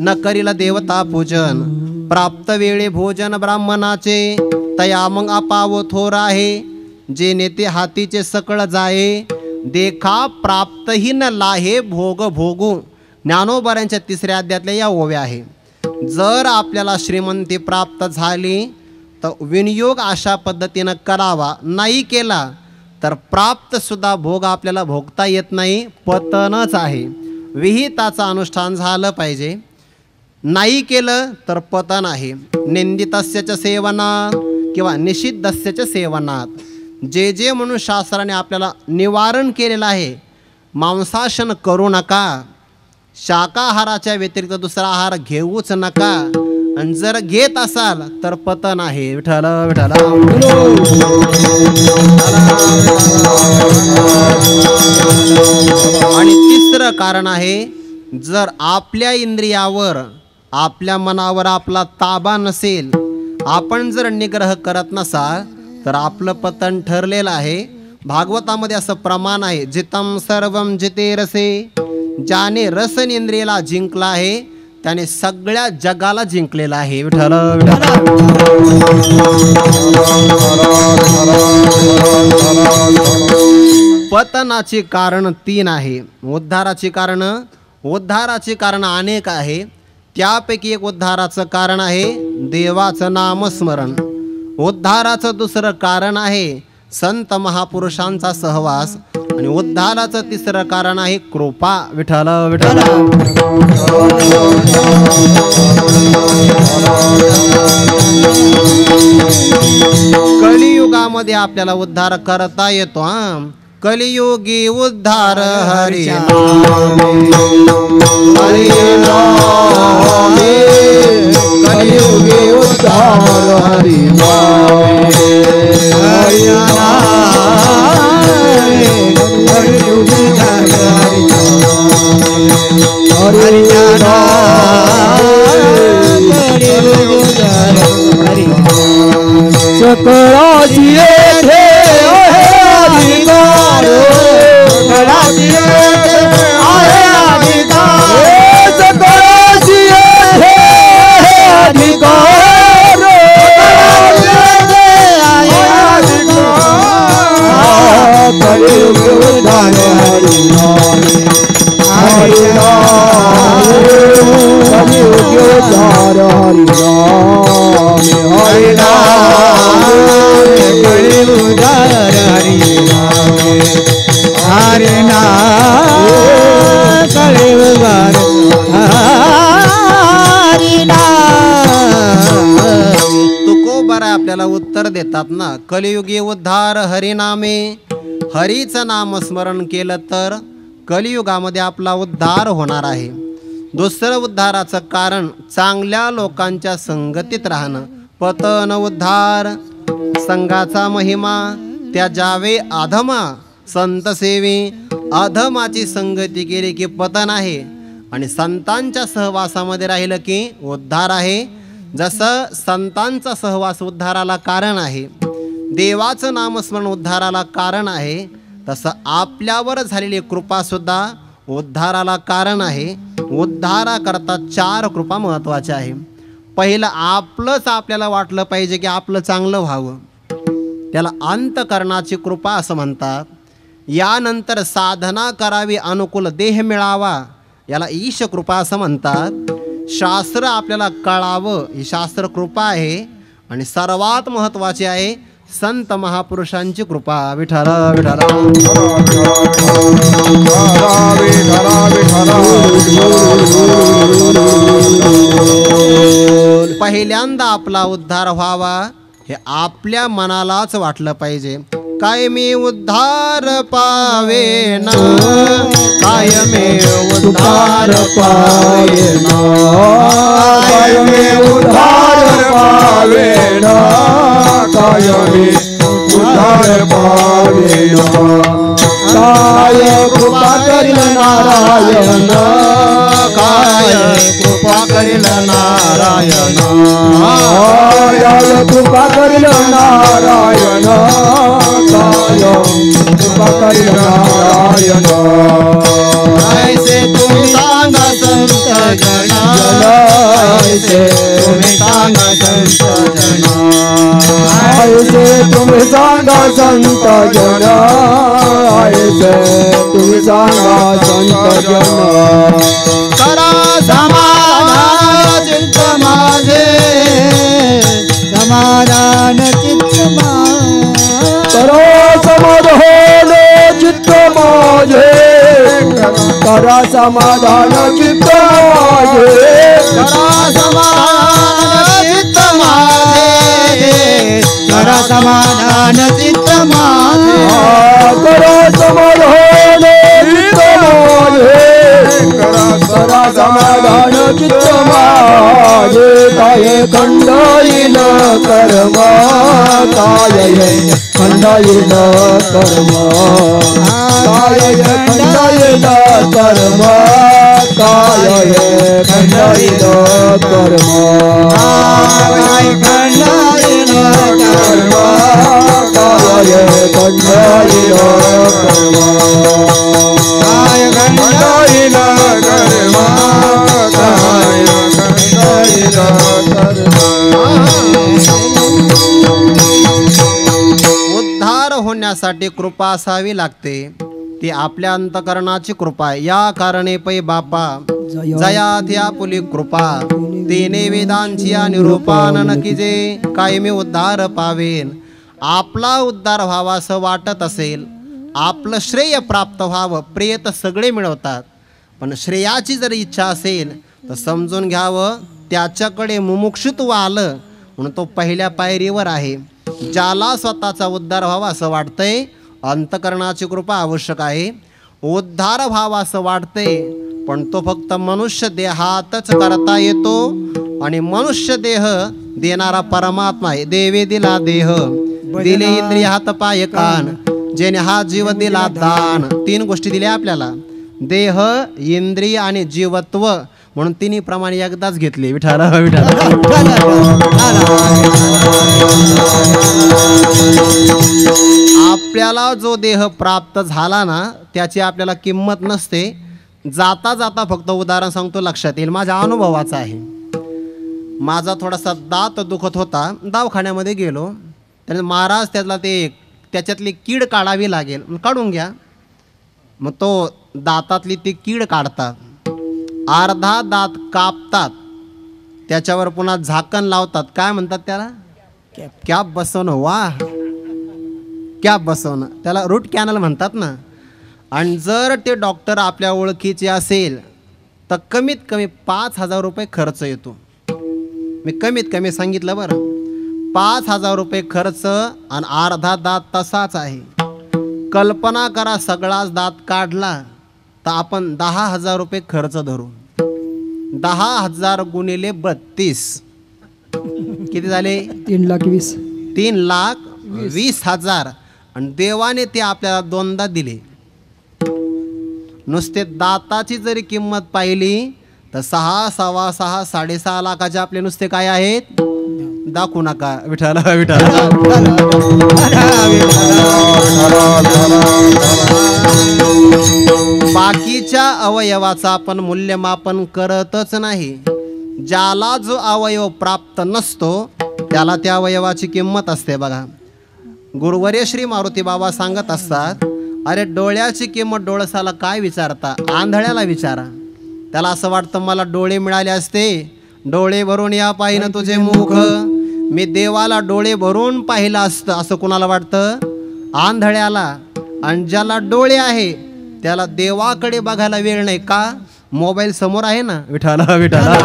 न करील देवता पूजन, प्राप्त वेळे भोजन ब्राह्मणाचे तया मग अपावो थोर आहे. जे नेते हातीचे सकळ जाये, देखा प्राप्तही न लाहे भोग भोगू. ज्ञानोबाऱ्यांच्या 3ऱ्या अध्यायातल्या या ओव्या आहे. जर आपल्याला श्रीमंती प्राप्त झाली तर विनियोग अशा पद्धतीनं करावा, नाही केला तर प्राप्त सुद्धा भोग आपल्याला भोगता येत नाही, पतनच आहे. विहिताचं अनुष्ठान झालं पाहिजे, नाही केलं तर पतन आहे. निंदितस्यच सेवनात किंवा निषिद्धस्यच सेवनात, जे जे म्हणून शास्त्राने आपल्याला निवारण केलेलं आहे. मांसाशन करू नका, शाकाहाराच्या व्यतिरिक्त दुसरा आहार घेऊच नका, आणि जर घेत असाल तर पतन आहे. विठ्ठल विठ्ठल. आणि 3रं कारण आहे, जर आपल्या इंद्रियावर आपल्या मनावर आपला ताबा नसेल, आपण जर निग्रह करत नसाल तर आपलं पतन ठरलेलं आहे. भागवतामध्ये असं प्रमाण आहे, जितम सर्वम जिते रसे, ज्याने रसनेंद्रियाला जिंकला आहे त्याने सगळ्या जगाला जिंकलेला आहे. विठ्ठल पतनाची कारण 3 आहे. उद्धाराची कारण अनेक आहे. त्यापैकी एक उद्धाराचं कारण आहे देवाचं नामस्मरण. उद्धाराचं दुसरं कारण आहे संत महापुरुषांचा सहवास. आणि उद्धाराचं 3रं कारण आहे कृपा. विठ्ठल विठ्ठल. कलियुगामध्ये आपल्याला उद्धार करता येतो. कलियुगी उद्धार हरी कलियुगी उद्धार हरी सकळाची येथे अधिकार, सकळाची येथे आहे अधिकार, सकळाची येथे अधिकार, कलियुग उद्धार हरी हरी आपल्याला उत्तर देतात ना, कलियुगी उद्धार हरिनामे, हरीचं नाम स्मरण केलं तर कलियुगामध्ये आपला उद्धार होणार आहे. दुसरं उद्धाराचं कारण चांगल्या लोकांच्या संगतीत राहणं. पतन उद्धार संघाचा महिमा, त्या जावे अधमा संत सेवी. अधमाची संगती केली की पतन आहे आणि संतांच्या सहवासामध्ये राहिलं की उद्धार आहे. जसं संतांचा सहवास उद्धाराला कारण आहे, देवाचं नामस्मरण उद्धाराला कारण आहे, तसं आपल्यावर झालेली कृपासुद्धा उद्धाराला कारण आहे. उद्धाराकरता 4 कृपा महत्त्वाच्या आहे. पहिलं आपलंच आपल्याला वाटलं पाहिजे की आपलं चांगलं व्हावं, त्याला अंतकरणाची कृपा असं म्हणतात. यानंतर साधना करावी, अनुकूल देह मिळावा, याला ईश कृपा असं म्हणतात. शास्त्र आपल्याला कळावं, ही शास्त्र कृपा आहे. आणि सर्वात महत्त्वाची आहे संत महापुरुषांची कृपा. विठ्ठल विठ्ठल पहिल्यांदा आपला उद्धार व्हावा हे आपल्या मनालाच वाटलं पाहिजे. काय मी उद्धार पावेना, काय मी उद्धार पावेना, काय मी उद्धार पावेना, काय मी उद्धार पावेना. काय कृपा करील नारायण, काय कृपा करील नारायण, काय कृपा करील नारायण, काय कृपा करील नारायण. ऐसे तुम्ही सांगा संत जन, ऐसे तुम्ही सांगा संत जन, ऐसे तुम्ही सांगा संत जन, ऐसे तुम्ही सांगा संत जन. करा समाधान चित्त माझे, समाधान चित्त माझे, करा समाधान चित्त माझे, करा समाधान चित्त माझे, करा समाधान चित्त माझे, करा समाधान चित्त माझे, करा समाधान चित्त माझे, करा समाधान चित्त माझे. काय खंडाईन कर्म, काय खंडाईन कर्म, काय खंडाईन कर्म, काय खंडाईन कर्म, काय खंडाईन कर्म, काय खंडाईन कर्म, काय खंडाईन कर्म, काय खंडाईन कर्म. उद्धार होण्यासाठी कृपा असावी लागते, ती आपल्या अंतकरणाची कृपा आहे. या कारणे पै बापा जया त्या पुली कृपा, तेने वेदांची या निरूपानन कीजे, कायमी उद्धार पावेन. आपला उद्धार व्हावा असं वाटत असेल, आपलं श्रेय प्राप्त व्हावं, प्रिय तर सगळे मिळवतात, पण श्रेयाची जर इच्छा असेल तर समजून घ्यावं त्याच्याकडे मुमुक्षुत्व आलं म्हणून तो पहिल्या पायरीवर आहे. ज्याला स्वतःचा उद्धार व्हावा असं वाटतंय, अंतकरणाची कृपा आवश्यक आहे. उद्धार व्हावा असं वाटतंय, पण तो फक्त मनुष्य देहातच करता येतो आणि मनुष्य देह देणारा परमात्मा आहे. देवे दिला देह, दिले इंद्रिय हात पाय कान, जेने हा जीव दिला दान. 3 गोष्टी दिल्या आपल्याला, देह इंद्रिय आणि जीवत्व, म्हणून तिन्ही प्रमाणे एकदाच घेतले. विठ्ठल विठ्ठल. आपल्याला जो देह प्राप्त झाला ना त्याची आपल्याला किंमत नसते. जाता जाता फक्त उदाहरण सांगतो, लक्षात येईल, माझ्या अनुभवाचा आहे. माझा थोडासा दात दुखत होता, दवाखान्यामध्ये गेलो, त्याने महाराज त्याच्यातली कीड काढावी लागेल, काढून घ्या. मग तो दातातली ती कीड काढतात, अर्धा दात कापतात, त्याच्यावर पुन्हा झाकण लावतात. काय म्हणतात त्याला? कॅप बसवणं. वा, कॅप बसवणं, त्याला रूट कॅनल म्हणतात ना. आणि जर ते डॉक्टर आपल्या ओळखीचे असेल तर कमीत कमी 5,000 रुपये खर्च येतो. मी कमीत कमी सांगितलं बरं, 5,000 रुपये खर्च आणि अर्धा दात तसाच आहे. कल्पना करा सगळाच दात काढला तर आपण 10,000 रुपये खर्च धरू. 10,000 गुणिले 32 किती झाले? 3,20,000. 3,20,000 आणि देवाने ते आपल्याला दोनदा दिले. नुसते दाताची जरी किंमत पाहिली तर 6, 6.5, 6.5 लाखाचे आपले नुसते काय आहेत? दाखवू नका विठाला विठाला. बाकीच्या अवयवाचा आपण मूल्यमापन करतच नाही. ज्याला जो अवयव प्राप्त नसतो त्याला त्या अवयवाची किंमत असते. बघा गुरुवर्य श्री मारुती बाबा सांगत असतात, अरे डोळ्याची किंमत डोळसाला काय विचारता? आंधळ्याला विचारा. त्याला असं वाटतं मला डोळे मिळाले असते, डोळे भरून या पाहिनं तुझे मुख, मी देवाला डोळे भरून पाहिलं असतं, असं कुणाला वाटतं? आंधळ्याला. आणि ज्याला डोळे आहे त्याला देवाकडे बघायला वेळ नाही का? मोबाईल समोर आहे ना. विठाला विठाला.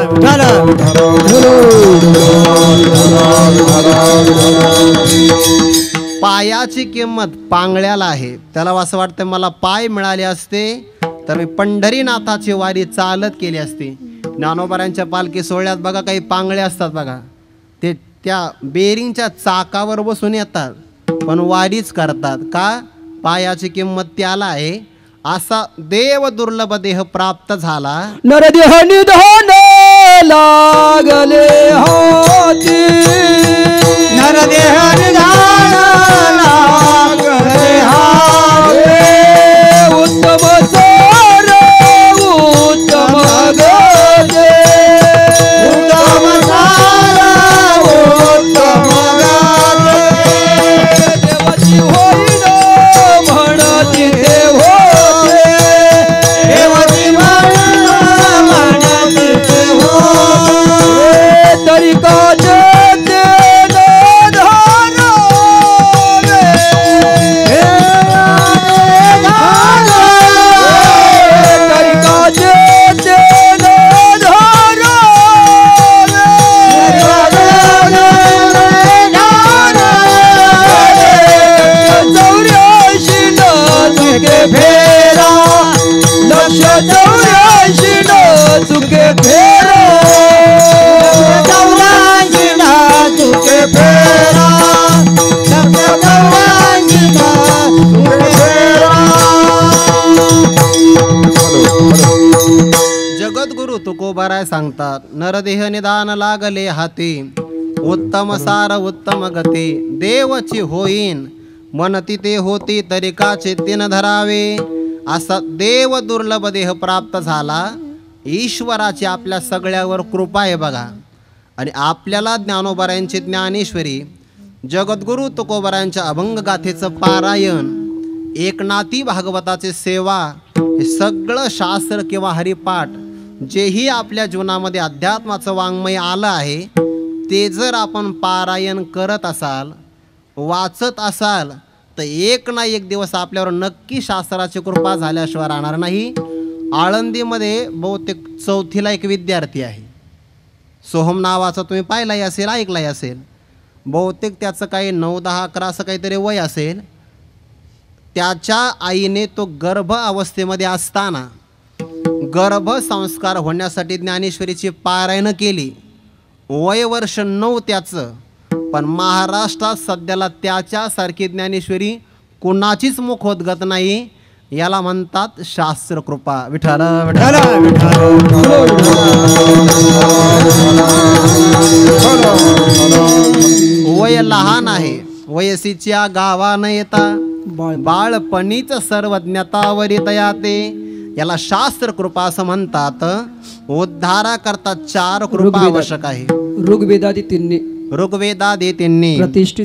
पायाची किंमत पांगळ्याला आहे. त्याला असं वाटतं मला पाय मिळाले असते तर मी पंढरीनाथाची वारी चालत केली असती. ज्ञानोबारांच्या पालखी सोहळ्यात बघा काही पांगळे असतात बघा, ते त्या बेरिंगच्या चाकावर बसून येतात पण वारीच करतात का? पायाची किंमत त्याला आहे. असा देव दुर्लभ देह प्राप्त झाला. नरदेह निधान लागले हाती, नरदेह निधान लागले हाती, उत्तम सार उत्तम गते, उत्तम सार उत्तम गते, देवाची होईन म्हणती ते होते, देवाची म्हणती ते होते, तरी का जते न धारावे, तरी का जते न धारावे, 84 न चुके फेरा, लक्ष 84 न चुके फेरा, 84 ना तुके फेरा, 84 ना तुके फेरा. जगद्गुरु तुकोबाराय सांगतात, नरदेह निदान लागले हाती, उत्तम सार उत्तम गती, देवची होईन मनती ते होती तरी का चेतीन धरावे. असा देव दुर्लभ देह प्राप्त झाला. ईश्वराची आपल्या सगळ्यावर कृपा आहे बघा. आणि आपल्याला ज्ञानोबारायांची ज्ञानेश्वरी, जगद्गुरु तुकोबारायांच्या अभंग गाथेचं पारायण, एकनाथी भागवताचे सेवा, हे सगळं शास्त्र किंवा हरिपाठ जेही आपल्या जीवनामध्ये अध्यात्माचं वाङ्मय आलं आहे ते जर आपण पारायण करत असाल, वाचत असाल तर एक ना एक दिवस आपल्यावर नक्की शास्त्राची कृपा झाल्याशिवाय राहणार नाही. आळंदीमध्ये बहुतेक 4थीला एक विद्यार्थी आहे, सोहम नावाचा, तुम्ही पाहिलाही असेल, ऐकलाही असेल. बहुतेक त्याचं काही 9, 10, 11 असं काहीतरी वय असेल. त्याच्या आईने तो गर्भ अवस्थेमध्ये असताना गर्भसंस्कार होण्यासाठी ज्ञानेश्वरीची पारायण केली. वय वर्ष 9 त्याचं, पण महाराष्ट्रात सध्याला त्याच्यासारखी ज्ञानेश्वरी कुणाचीच मुखोद्गत नाही. याला म्हणतात शास्त्रकृपा. विठाल विठाल. वय लहान आहे, वयसीच्या गावा न येता, बाळपणीच सर्वज्ञतावरी तयाते. याला शास्त्रकृपा असं म्हणतात. उद्धारा करता 4 कृपा आवश्यक आहे. ऋग्वेदादी तिन्ही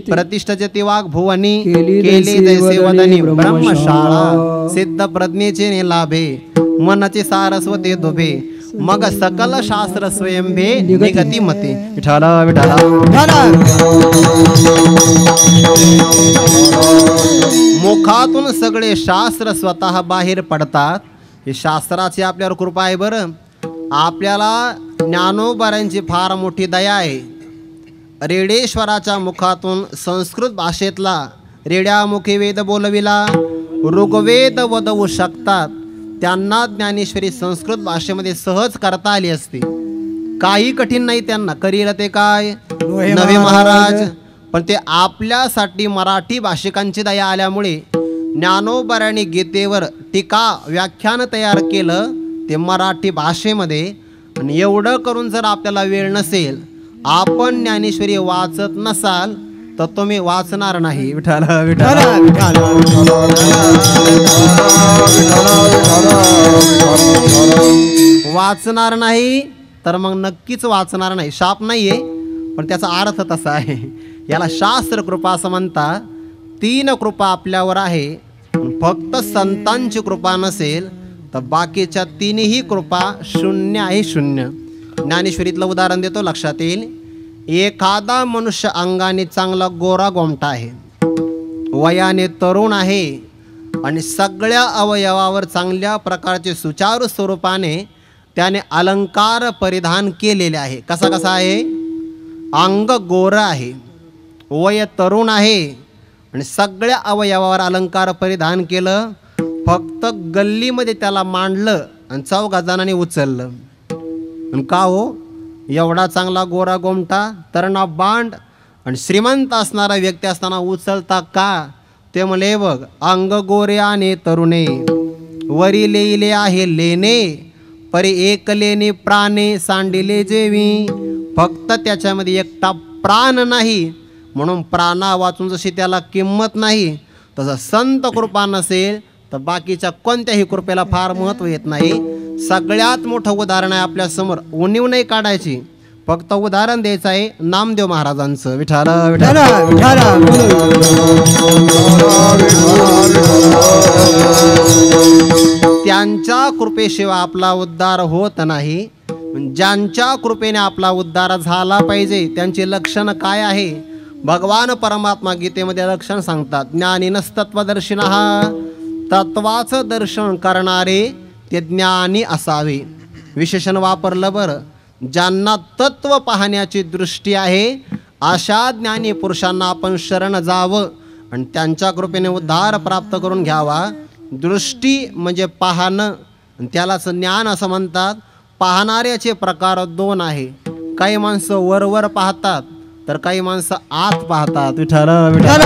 प्रतिष्ठित वाघ भुवनी केली जैसे वदनी, ब्रह्मशाळा सिद्ध प्रज्ञेचे ने लाभे, मनचे सारस्वते दुभे, मग सकल शास्त्र स्वयंभे निगती मते. विठाला विठाला. मुखातून सगळे शास्त्र स्वतः बाहेर पडतात. हे शास्त्राची आपल्यावर कृपा आहे. बरं, आपल्याला ज्ञानोबारांची फार मोठी दया आहे. रेडेश्वराच्या मुखातून संस्कृत भाषेतला रेड्यामुखी वेद बोलविला, ऋग्वेद वदवू शकतात, त्यांना ज्ञानेश्वरी संस्कृत भाषेमध्ये सहज करता आली असती. काही कठीण नाही त्यांना. करील ते काय नवे महाराज. पण ते आपल्यासाठी मराठी भाषिकांची दया आल्यामुळे ज्ञानोबारांनी गीतेवर टीका व्याख्यान तयार केलं ते मराठी भाषेमध्ये. आणि एवढं करून जर आपल्याला वेळ नसेल, आपण ज्ञानेश्वरी वाचत नसाल तर तुम्ही वाचणार नाही. विठ्ठल विठ्ठल वाचणार नाही तर मग नक्कीच वाचणार नाही. शाप नाहीये, पण त्याचा अर्थ तसा आहे. याला शास्त्र कृपा असं म्हणतात. 3 कृपा आपल्यावर आहे. फक्त संतांची कृपा नसेल तर बाकीच्या 3ही कृपा शून्य आहे, शून्य. ज्ञानेश्वरीतलं उदाहरण देतो, लक्षात येईल. एखादा मनुष्य अंगाने चांगला गोरा गोमटा आहे, वयाने तरुण आहे आणि सगळ्या अवयवावर चांगल्या प्रकारचे सुचारू स्वरूपाने त्याने अलंकार परिधान केलेले आहे. कसा कसा आहे? अंग गोरं आहे, वय तरुण आहे आणि सगळ्या अवयवावर अलंकार परिधान केलं. फक्त गल्लीमध्ये त्याला मांडलं आणि 4 जणांनी उचललं. आणि का हो, एवढा चांगला गोरा गोमटा, तरणा बांड आणि श्रीमंत असणारा व्यक्ती असताना उचलता का? ते म्हणले, बघ, अंग गोरे आणि तरुणे, वरी लेले आहे लेणे, परी एक लेणे प्राणे सांडिले जेवी. फक्त त्याच्यामध्ये एकटा प्राण नाही, म्हणून प्राणा वाचून जशी त्याला किंमत नाही, तसं संत कृपा नसेल तर बाकीच्या कोणत्याही कृपेला फार महत्त्व येत नाही. सगळ्यात मोठं उदाहरण आहे आपल्यासमोर. उणीव नाही काढायची, फक्त उदाहरण द्यायचं आहे नामदेव महाराजांचं. विठ्ठल विठ्ठल त्यांच्या कृपेशिवाय आपला उद्धार होत नाही. ज्यांच्या कृपेने आपला उद्धार झाला पाहिजे त्यांचे लक्षण काय आहे? भगवान परमात्मा गीतेमध्ये लक्षण सांगतात. ज्ञानिनस्तत्वदर्शिनः, तत्वाचं दर्शन करणारे ते ज्ञानी असावे. विशेषण वापरलं बरं. ज्यांना तत्व पाहण्याची दृष्टी आहे अशा ज्ञानी पुरुषांना आपण शरण जावं आणि त्यांच्या कृपेने उद्धार प्राप्त करून घ्यावा. दृष्टी म्हणजे पाहणं, त्यालाच ज्ञान असं म्हणतात. पाहणाऱ्याचे प्रकार 2 आहे. काही माणसं वरवर पाहतात तर काही माणसं आत पाहतात. विठ्ठल विठ्ठल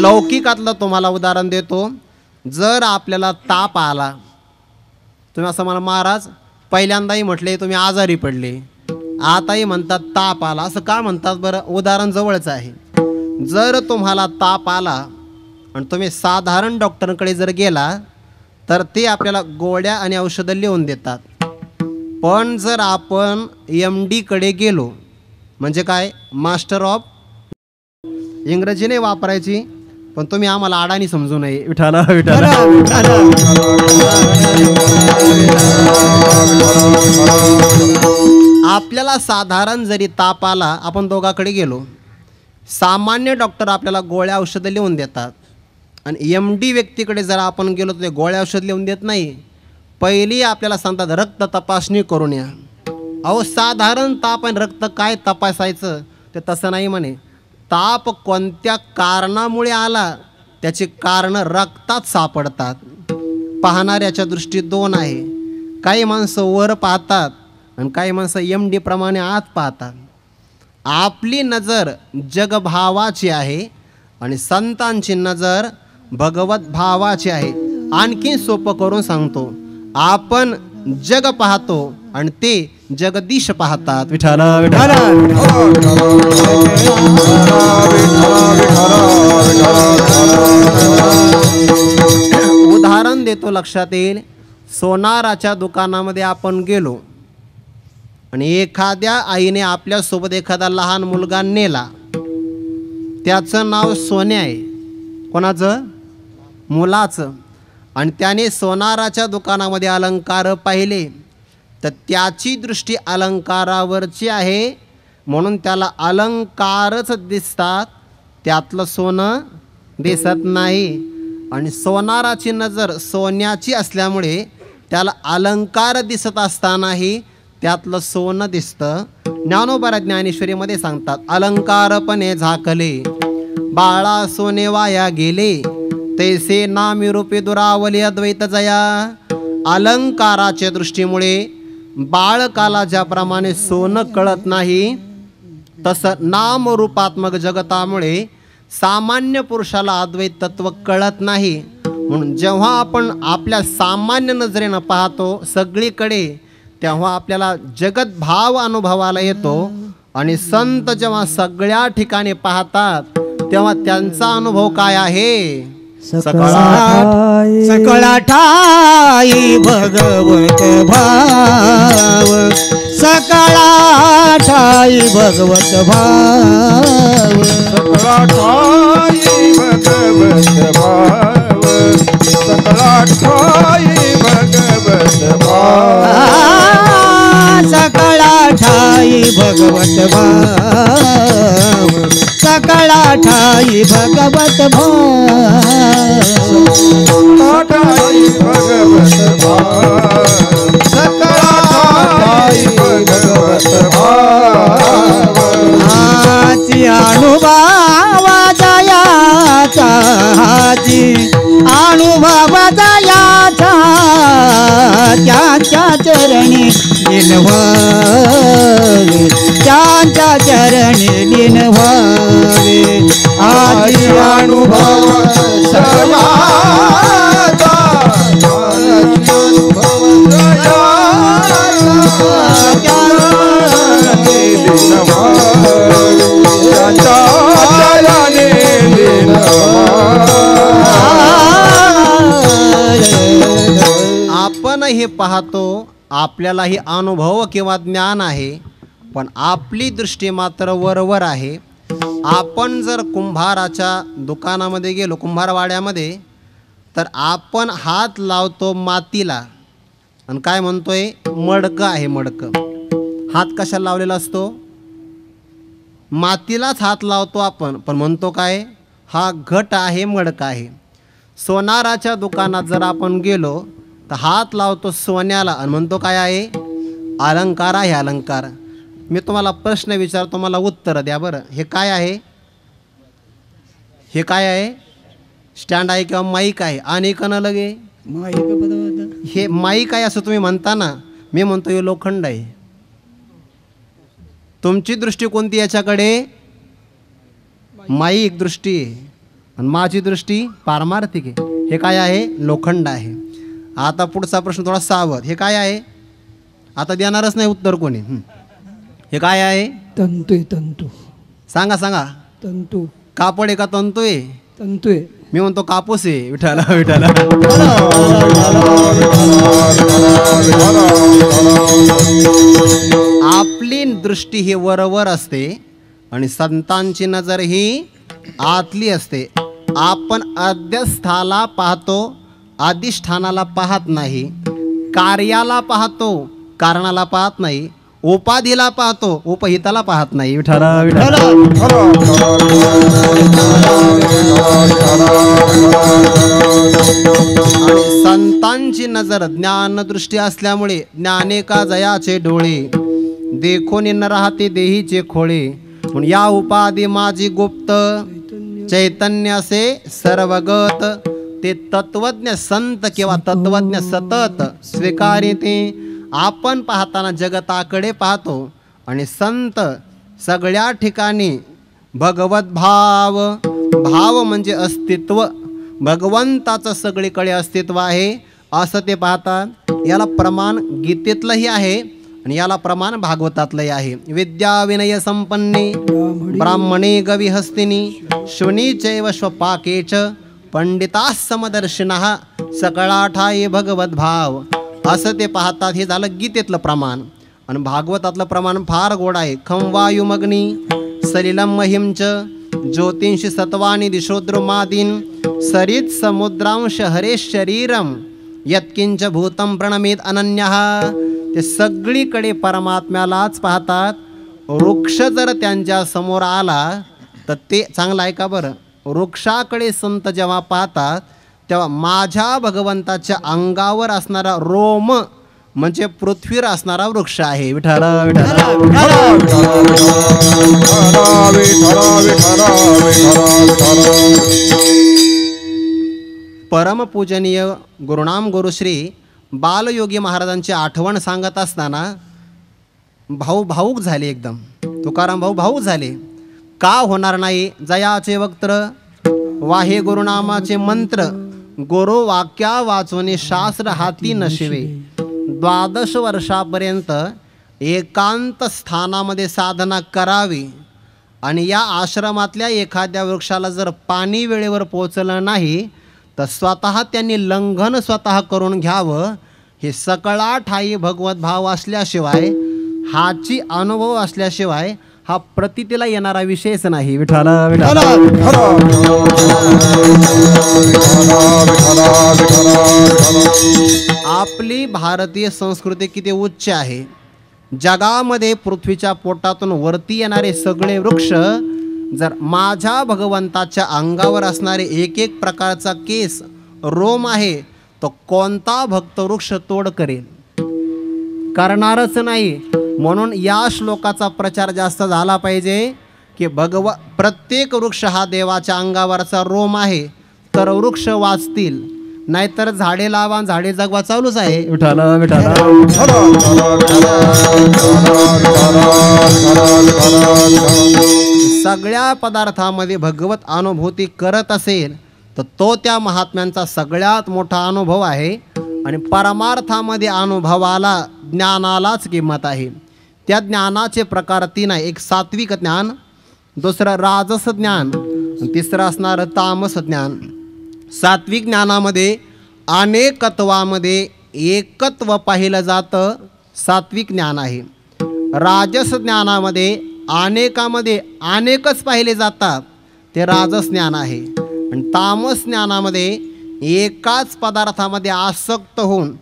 लौकिकातलं तुम्हाला उदाहरण देतो. जर आपल्याला ताप आला, तुम्ही असं मला महाराज पहिल्यांदाही म्हटले तुम्ही आजारी पडले, आताही म्हणतात ताप आला, असं का म्हणतात बरं? उदाहरण जवळच आहे. जर तुम्हाला ताप आला आणि तुम्ही साधारण डॉक्टरकडे जर गेला तर ते आपल्याला गोळ्या आणि औषधं लिहून देतात. पण जर आपण MD कडे गेलो, म्हणजे काय, मास्टर ऑफ, इंग्रजी नाही वापरायची, पण तुम्ही आम्हाला अडाणी समजू नये. विठ्ठल विठ्ठल आपल्याला साधारण जरी ताप आला, आपण दोघाकडे गेलो, सामान्य डॉक्टर आपल्याला गोळ्या औषधं लिहून देतात. आणि MD व्यक्तीकडे जर आपण गेलो तर ते गोळ्या औषध लिहून देत नाही. पहिली आपल्याला सांगतात रक्त तपासणी करून या. अहो, साधारण ताप आणि रक्त काय तपासायचं? ते तसं नाही म्हणे. ताप कोणत्या कारणामुळे आला त्याची कारणं रक्तात सापडतात. पाहणाऱ्याच्या दृष्टीत 2 आहे. काही माणसं वर पाहतात आणि काही माणसं MD प्रमाणे आत पाहतात. आपली नजर जगभावाची आहे आणि संतांची नजर भगवत भावाची आहे. आणखी सोपं करून सांगतो, आपण जग पाहतो आणि ते जगदीश पाहतात. विठ्ठल विठ्ठल उदाहरण देतो, लक्षात येईल. सोनाराच्या दुकानामध्ये आपण गेलो आणि एखाद्या आईने आपल्यासोबत एखादा लहान मुलगा नेला. त्याचं नाव सोन्या आहे. कोणाचं? मुलाचं. आणि त्याने सोनाराच्या दुकानामध्ये अलंकार पाहिले तर त्याची दृष्टी अलंकारावरची आहे, म्हणून त्याला अलंकारच दिसतात, त्यातलं सोनं दिसत नाही. आणि सोनाराची नजर सोन्याची असल्यामुळे त्याला अलंकार दिसत असतानाही त्यातलं सोनं दिसतं. ज्ञानोबा ज्ञानेश्वरीमध्ये सांगतात, अलंकारपणे झाकले बाळा सोने वाया गेले, तैसे नामी रूपे दुरावले अद्वैत जया. अलंकाराच्या दृष्टीमुळे बाळकाला ज्याप्रमाणे सोनं कळत नाही, तसं नामरूपात्मक जगतामुळे सामान्य पुरुषाला अद्वैत तत्व कळत नाही. म्हणून जेव्हा आपण आपल्या सामान्य नजरेनं पाहतो सगळीकडे, तेव्हा आपल्याला जगत भाव अनुभवाला येतो. आणि संत जेव्हा सगळ्या ठिकाणी पाहतात तेव्हा त्यांचा अनुभव काय आहे? सकळा ठाई भगवत भाव, सकळा ठाई भगवत भाव, सकळा ठाई भगवत भाव, सकळा ठाई भगवत भाव, सकळा ठाई भगवत भाव, सकळा ठाई भगवत भाव, ठाई भगवत भाव, सकळा ठाई भगवत भाव. हाची अनुभव जयाचा, हाची अनुभव जयाचा, त्यांच्या चरणी लिनवावे, त्यांच्या चरणी लिनवावे. आजी अनुभव जयाचा, अनुभव आपण हे पाहतो, आपल्यालाही अनुभव किंवा ज्ञान आहे, पण आपली दृष्टी मात्र वरवर आहे. आपण जर कुंभाराच्या दुकानामध्ये गेलो, कुंभारवाड्यामध्ये, तर आपण हात लावतो मातीला आणि काय म्हणतोय? मडकं आहे मडकं. हात कशाला लावलेला असतो? मातीलाच हात लावतो आपण, पण म्हणतो काय? हा घट आहे, मडकं आहे. सोनाराच्या दुकानात जर आपण गेलो तर हात लावतो सोन्याला आणि म्हणतो काय आहे? अलंकार आहे, अलंकार. मी तुम्हाला प्रश्न विचारतो, मला उत्तर द्या बरं. हे काय आहे? हे काय आहे? स्टँड आहे किंवा माईक आहे? आणि कणं लगे हे माईक आहे असं तुम्ही म्हणता ना, मी म्हणतो हे लोखंड आहे. तुमची दृष्टी कोणती याच्याकडे? माईक दृष्टी आहे आणि माझी दृष्टी पारमार्थिक आहे. हे काय आहे? लोखंड आहे. आता पुढचा प्रश्न थोडा सावध. हे काय आहे? आता देणारच नाही उत्तर कोणी. हे काय आहे? तंतू आहे, तंतू. सांगा सांगा. तंतू. कापड आहे का तंतू आहे? तंतू आहे. मी म्हणतो कापूस आहे. विठाला विठाला. आपली दृष्टी ही वरवर असते आणि संतांची नजर ही आतली असते. आपण अध्यस्थाला पाहतो, अधिष्ठानाला पाहत नाही. कार्याला पाहतो, कारणाला पाहत नाही. उपाधीला पाहतो, उपहिताला पाहत नाही. विठाला विठाला. आणि संतांची नजर ज्ञानदृष्टी असल्यामुळे ज्ञाने का जयाचे डोळे, देखो न राहते देहीचे खोळे. म्हणून या उपाधी माझी गुप्त, चैतन्यासे सर्वगत. ते तत्वज्ञ संत किंवा तत्वज्ञ सतत स्वीकारिते. आपण पाहताना जगताकडे पाहतो आणि संत सगळ्या ठिकाणी भगवत भाव. भाव म्हणजे अस्तित्व, भगवंताचं सगळीकडे अस्तित्व आहे असं ते पाहतात. याला प्रमाण गीतेतलंही आहे आणि याला प्रमाण भागवतातलंही आहे. विद्या विनय संपन्ने ब्राह्मणे गविहस्तिनी शुनी चैव स्वपाकेच पंडिता समदर्शिनः सकळा ठाई भगवत भाव असं ते पाहतात. हे झालं गीतेतलं प्रमाण. आणि भागवतातलं प्रमाण फार गोड आहे. खं वायुमग्नी सलिलम महिंच ज्योतिंशी सत्वानी दिशोद्रुमादीन सरित समुद्रांश हरे शरीरम यत्किंच भूतम प्रणमित अनन्यः. ते सगळीकडे परमात्म्यालाच पाहतात. वृक्ष जर त्यांच्या समोर आला तर ते चांगलं आहे का बरं? वृक्षाकडे संत जेव्हा पाहतात तेव्हा माझ्या भगवंताच्या अंगावर असणारा रोम म्हणजे पृथ्वीवर असणारा वृक्ष आहे. विठ्ठल परमपूजनीय गुरुनाम गुरुश्री बालयोगी महाराजांची आठवण सांगत असताना भाऊक झाले. एकदम तुकाराम भाऊ भाऊक झाले. का होणार नाही? जयाचे वक्त्र वाहे गुरुनामाचे मंत्र, गुरु वाक्या वाचून शास्त्र हाती नशिवे. 12 वर्षापर्यंत एकांत स्थानामध्ये साधना करावी आणि या आश्रमातल्या एखाद्या वृक्षाला जर पाणी वेळेवर पोचलं नाही तर स्वतः त्यांनी लंघन स्वतः करून घ्यावं. हे सकळा ठाई भगवत भाव असल्याशिवाय, हाची अनुभव असल्याशिवाय हा प्रतीतीला येणारा विषयच नाही. विठ्ठल आपली भारतीय संस्कृती किती उच्च आहे. जगामध्ये पृथ्वीच्या पोटातून वरती येणारे सगळे वृक्ष जर माझ्या भगवंताच्या अंगावर असणारे एक एक प्रकारचा केस रोम आहे तो कोणता भक्त वृक्ष तोड करेल? करणारच नाही. म्हणून या श्लोकाचा प्रचार जास्त झाला पाहिजे की प्रत्येक वृक्ष हा देवाच्या अंगावरचा रोम आहे तर वृक्ष वाचतील, नाहीतर झाडे लावा झाडे जगवा चालूच आहे. विठ्ठल सगळ्या पदार्थामध्ये भगवत अनुभूती करत असेल तर तो त्या महात्म्यांचा सगळ्यात मोठा अनुभव आहे. आणि परमार्थामध्ये अनुभवाला ज्ञानालाच किंमत आहे. त्या ज्ञानाचे प्रकार 3 आहे. एक सात्विक ज्ञान, दुसरं राजस ज्ञान, तिसरं असणारं तामस ज्ञान. सात्विक ज्ञानामध्ये अनेकत्वामध्ये एकत्व पाहिलं जातं, सात्विक ज्ञान आहे. राजस ज्ञानामध्ये अनेकामध्ये अनेकच पाहिले जातात, ते राजस ज्ञान आहे. आणि तामस ज्ञानामध्ये एकाच पदार्थामध्ये आसक्त होऊन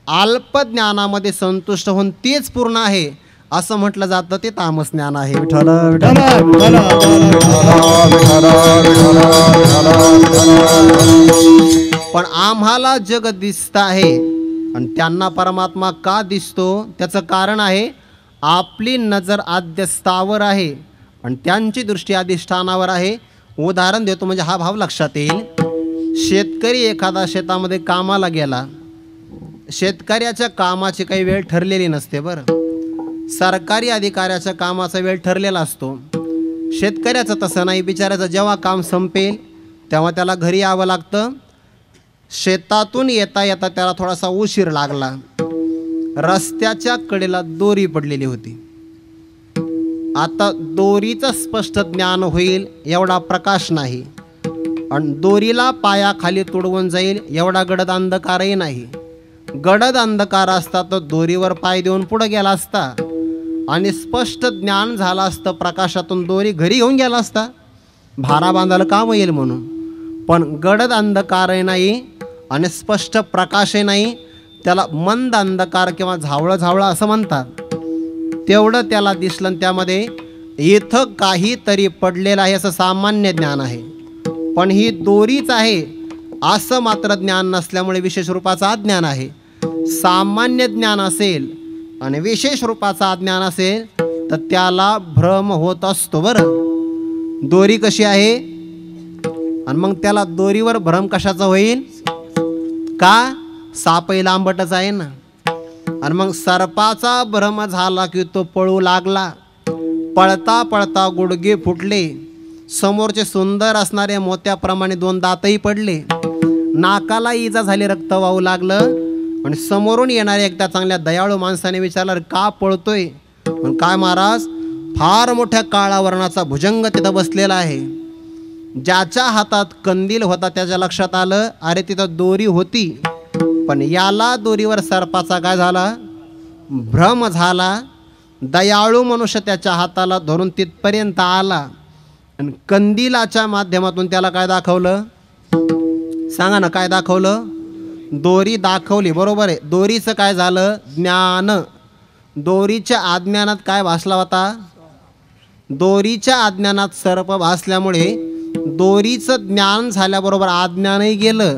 अल्पज्ञानामध्ये संतुष्ट होऊन तेच पूर्ण आहे असं म्हटलं जातं, ते तामस ज्ञान आहे. पण आम्हाला जग दिसत आहे आणि त्यांना परमात्मा का दिसतो त्याचं कारण आहे आपली नजर आद्यस्थावर आहे आणि त्यांची दृष्टी अधिष्ठानावर आहे. उदाहरण देतो म्हणजे हा भाव लक्षात येईल. शेतकरी एखादा शेतामध्ये कामाला गेला, शेतकऱ्याच्या कामाची काही वेळ ठरलेली नसते. बरं, सरकारी अधिकाऱ्याच्या कामाचा वेळ ठरलेला असतो. शेतकऱ्याचं तसं नाही. बिचाऱ्याचं जेव्हा काम संपेल तेव्हा त्याला घरी यावं लागतं. शेतातून येता येता त्याला थोडासा उशीर लागला. रस्त्याच्या कडेला दोरी पडलेली होती. आता दोरीचं स्पष्ट ज्ञान होईल एवढा प्रकाश नाही आणि दोरीला पायाखाली तुडवून जाईल एवढा गडद अंधकारही नाही. गडद अंधकार असता तर दोरीवर पाय देऊन पुढे गेला असता आणि स्पष्ट ज्ञान झालं असतं. प्रकाशातून दोरी घरी घेऊन गेला असता, भारा बांधायला काम येईल म्हणून. पण गडद अंधकारही नाही आणि स्पष्ट प्रकाशही नाही, त्याला मंद अंधकार किंवा झावळं झावळं असं म्हणतात. तेवढं त्याला दिसलं आणि त्यामध्ये इथं काहीतरी पडलेलं आहे असं सामान्य ज्ञान आहे. पण ही दोरीच आहे असं मात्र ज्ञान नसल्यामुळे विशेष रूपाचं अज्ञान आहे. सामान्य ज्ञान असेल आणि विशेष रूपाचं अज्ञान असेल तर त्याला भ्रम होत असतो. बरं, दोरी कशी आहे आणि मग त्याला दोरीवर भ्रम कशाचा होईल? का? सापही लांबटच आहे ना. आणि मग सर्पाचा भ्रम झाला की तो पळू लागला. पळता पळता गुडघे फुटले, समोरचे सुंदर असणारे मोत्याप्रमाणे 2 दातही पडले, नाकाला इजा झाली, रक्त वाहू लागलं. आणि समोरून येणाऱ्या एकदा चांगल्या दयाळू माणसाने विचारलं का पळतोय? पण काय महाराज, फार मोठ्या काळा वर्णाचा भुजंग तिथं बसलेला आहे. ज्याच्या हातात कंदील होता त्याच्या लक्षात आलं अरे तिथं दोरी होती, पण याला दोरीवर सर्पाचा काय झाला? भ्रम झाला. दयाळू मनुष्य त्याच्या हाताला धरून तिथपर्यंत आला आणि कंदिलाच्या माध्यमातून त्याला काय दाखवलं? सांगा ना, काय दाखवलं? दोरी दाखवली. बरोबर आहे. दोरीचं काय झालं? ज्ञान. दोरीच्या अज्ञानात काय भासला होता? दोरीच्या अज्ञानात सर्प भासल्यामुळे दोरीचं ज्ञान झाल्याबरोबर अज्ञानही गेलं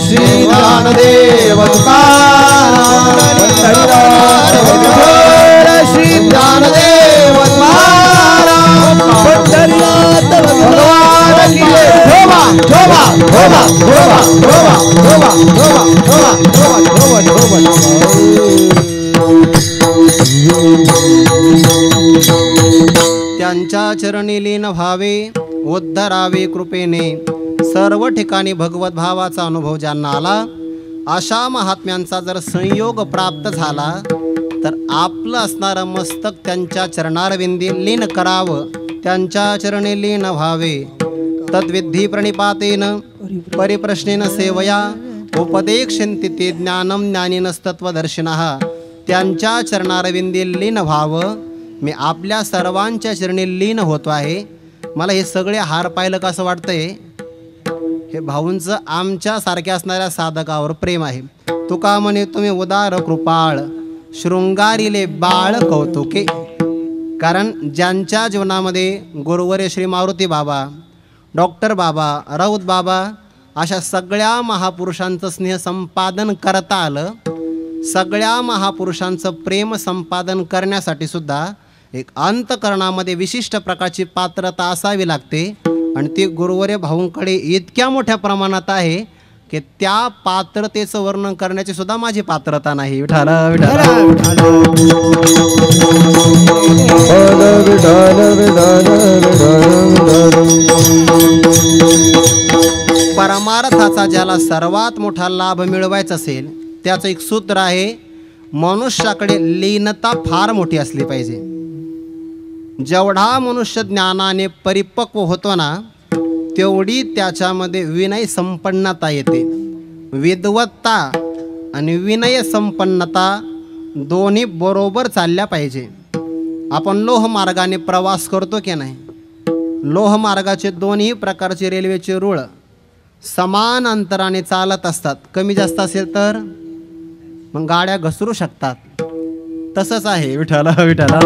श्री ज्ञानदेव श्री ज्ञानदेव त्यांच्या चरणी लीन व्हावे, उद्धरावे कृपेने. सर्व ठिकाणी भगवत भावाचा अनुभव ज्यांना आला, अशा महात्म्यांचा जर संयोग प्राप्त झाला तर आपलं असणारं मस्तक त्यांच्या चरणारविंदी लीन करावं, त्यांच्या चरणी लीन व्हावे. तद्विधी प्रणिपातेन परिप्रश्नेन सेवया उपदेक्षन्ति ते ज्ञानम ज्ञानिनस्तत्वदर्शिनः. त्यांच्या चरणारविंदी लीन व्हावं. मी आपल्या सर्वांच्या चरणी लीन होतो आहे. मला हे सगळे हार पाहिलं का असं वाटतंय? हे भाऊंचं आमच्यासारख्या असणाऱ्या साधकावर प्रेम आहे. तुका म्हणे तुम्ही उदार कृपाळ, शृंगारीले बाळ कौतुके. कारण ज्यांच्या जीवनामध्ये गुरुवर्य श्री मारुती बाबा, डॉक्टर बाबा, राऊत बाबा अशा सगळ्या महापुरुषांचं स्नेह संपादन करता आलं, सगळ्या महापुरुषांचं प्रेम संपादन करण्यासाठी सुद्धा एक अंतकरणामध्ये विशिष्ट प्रकारची पात्रता असावी लागते. आणि ती गुरुवर्य भाऊंकडे इतक्या मोठ्या प्रमाणात आहे की त्या पात्रतेचं वर्णन करण्याची सुद्धा माझी पात्रता नाही. विठाला विठाला परमार्थाचा ज्याला सर्वात मोठा लाभ मिळवायचा असेल त्याचं एक सूत्र आहे, मनुष्याकडे लीनता फार मोठी असली पाहिजे. जेवढा मनुष्य ज्ञानाने परिपक्व होतो ना, तेवढी त्याच्यामध्ये विनय संपन्नता येते. विद्वत्ता आणि विनय संपन्नता दोन्ही बरोबर चालल्या पाहिजे. आपण लोहमार्गाने प्रवास करतो की नाही, लोहमार्गाचे दोन्ही प्रकारचे रेल्वेचे रूळ समान अंतराने चालत असतात. कमी जास्त असेल तर मग गाड्या घसरू शकतात. तसंच आहे. विठाला विठाला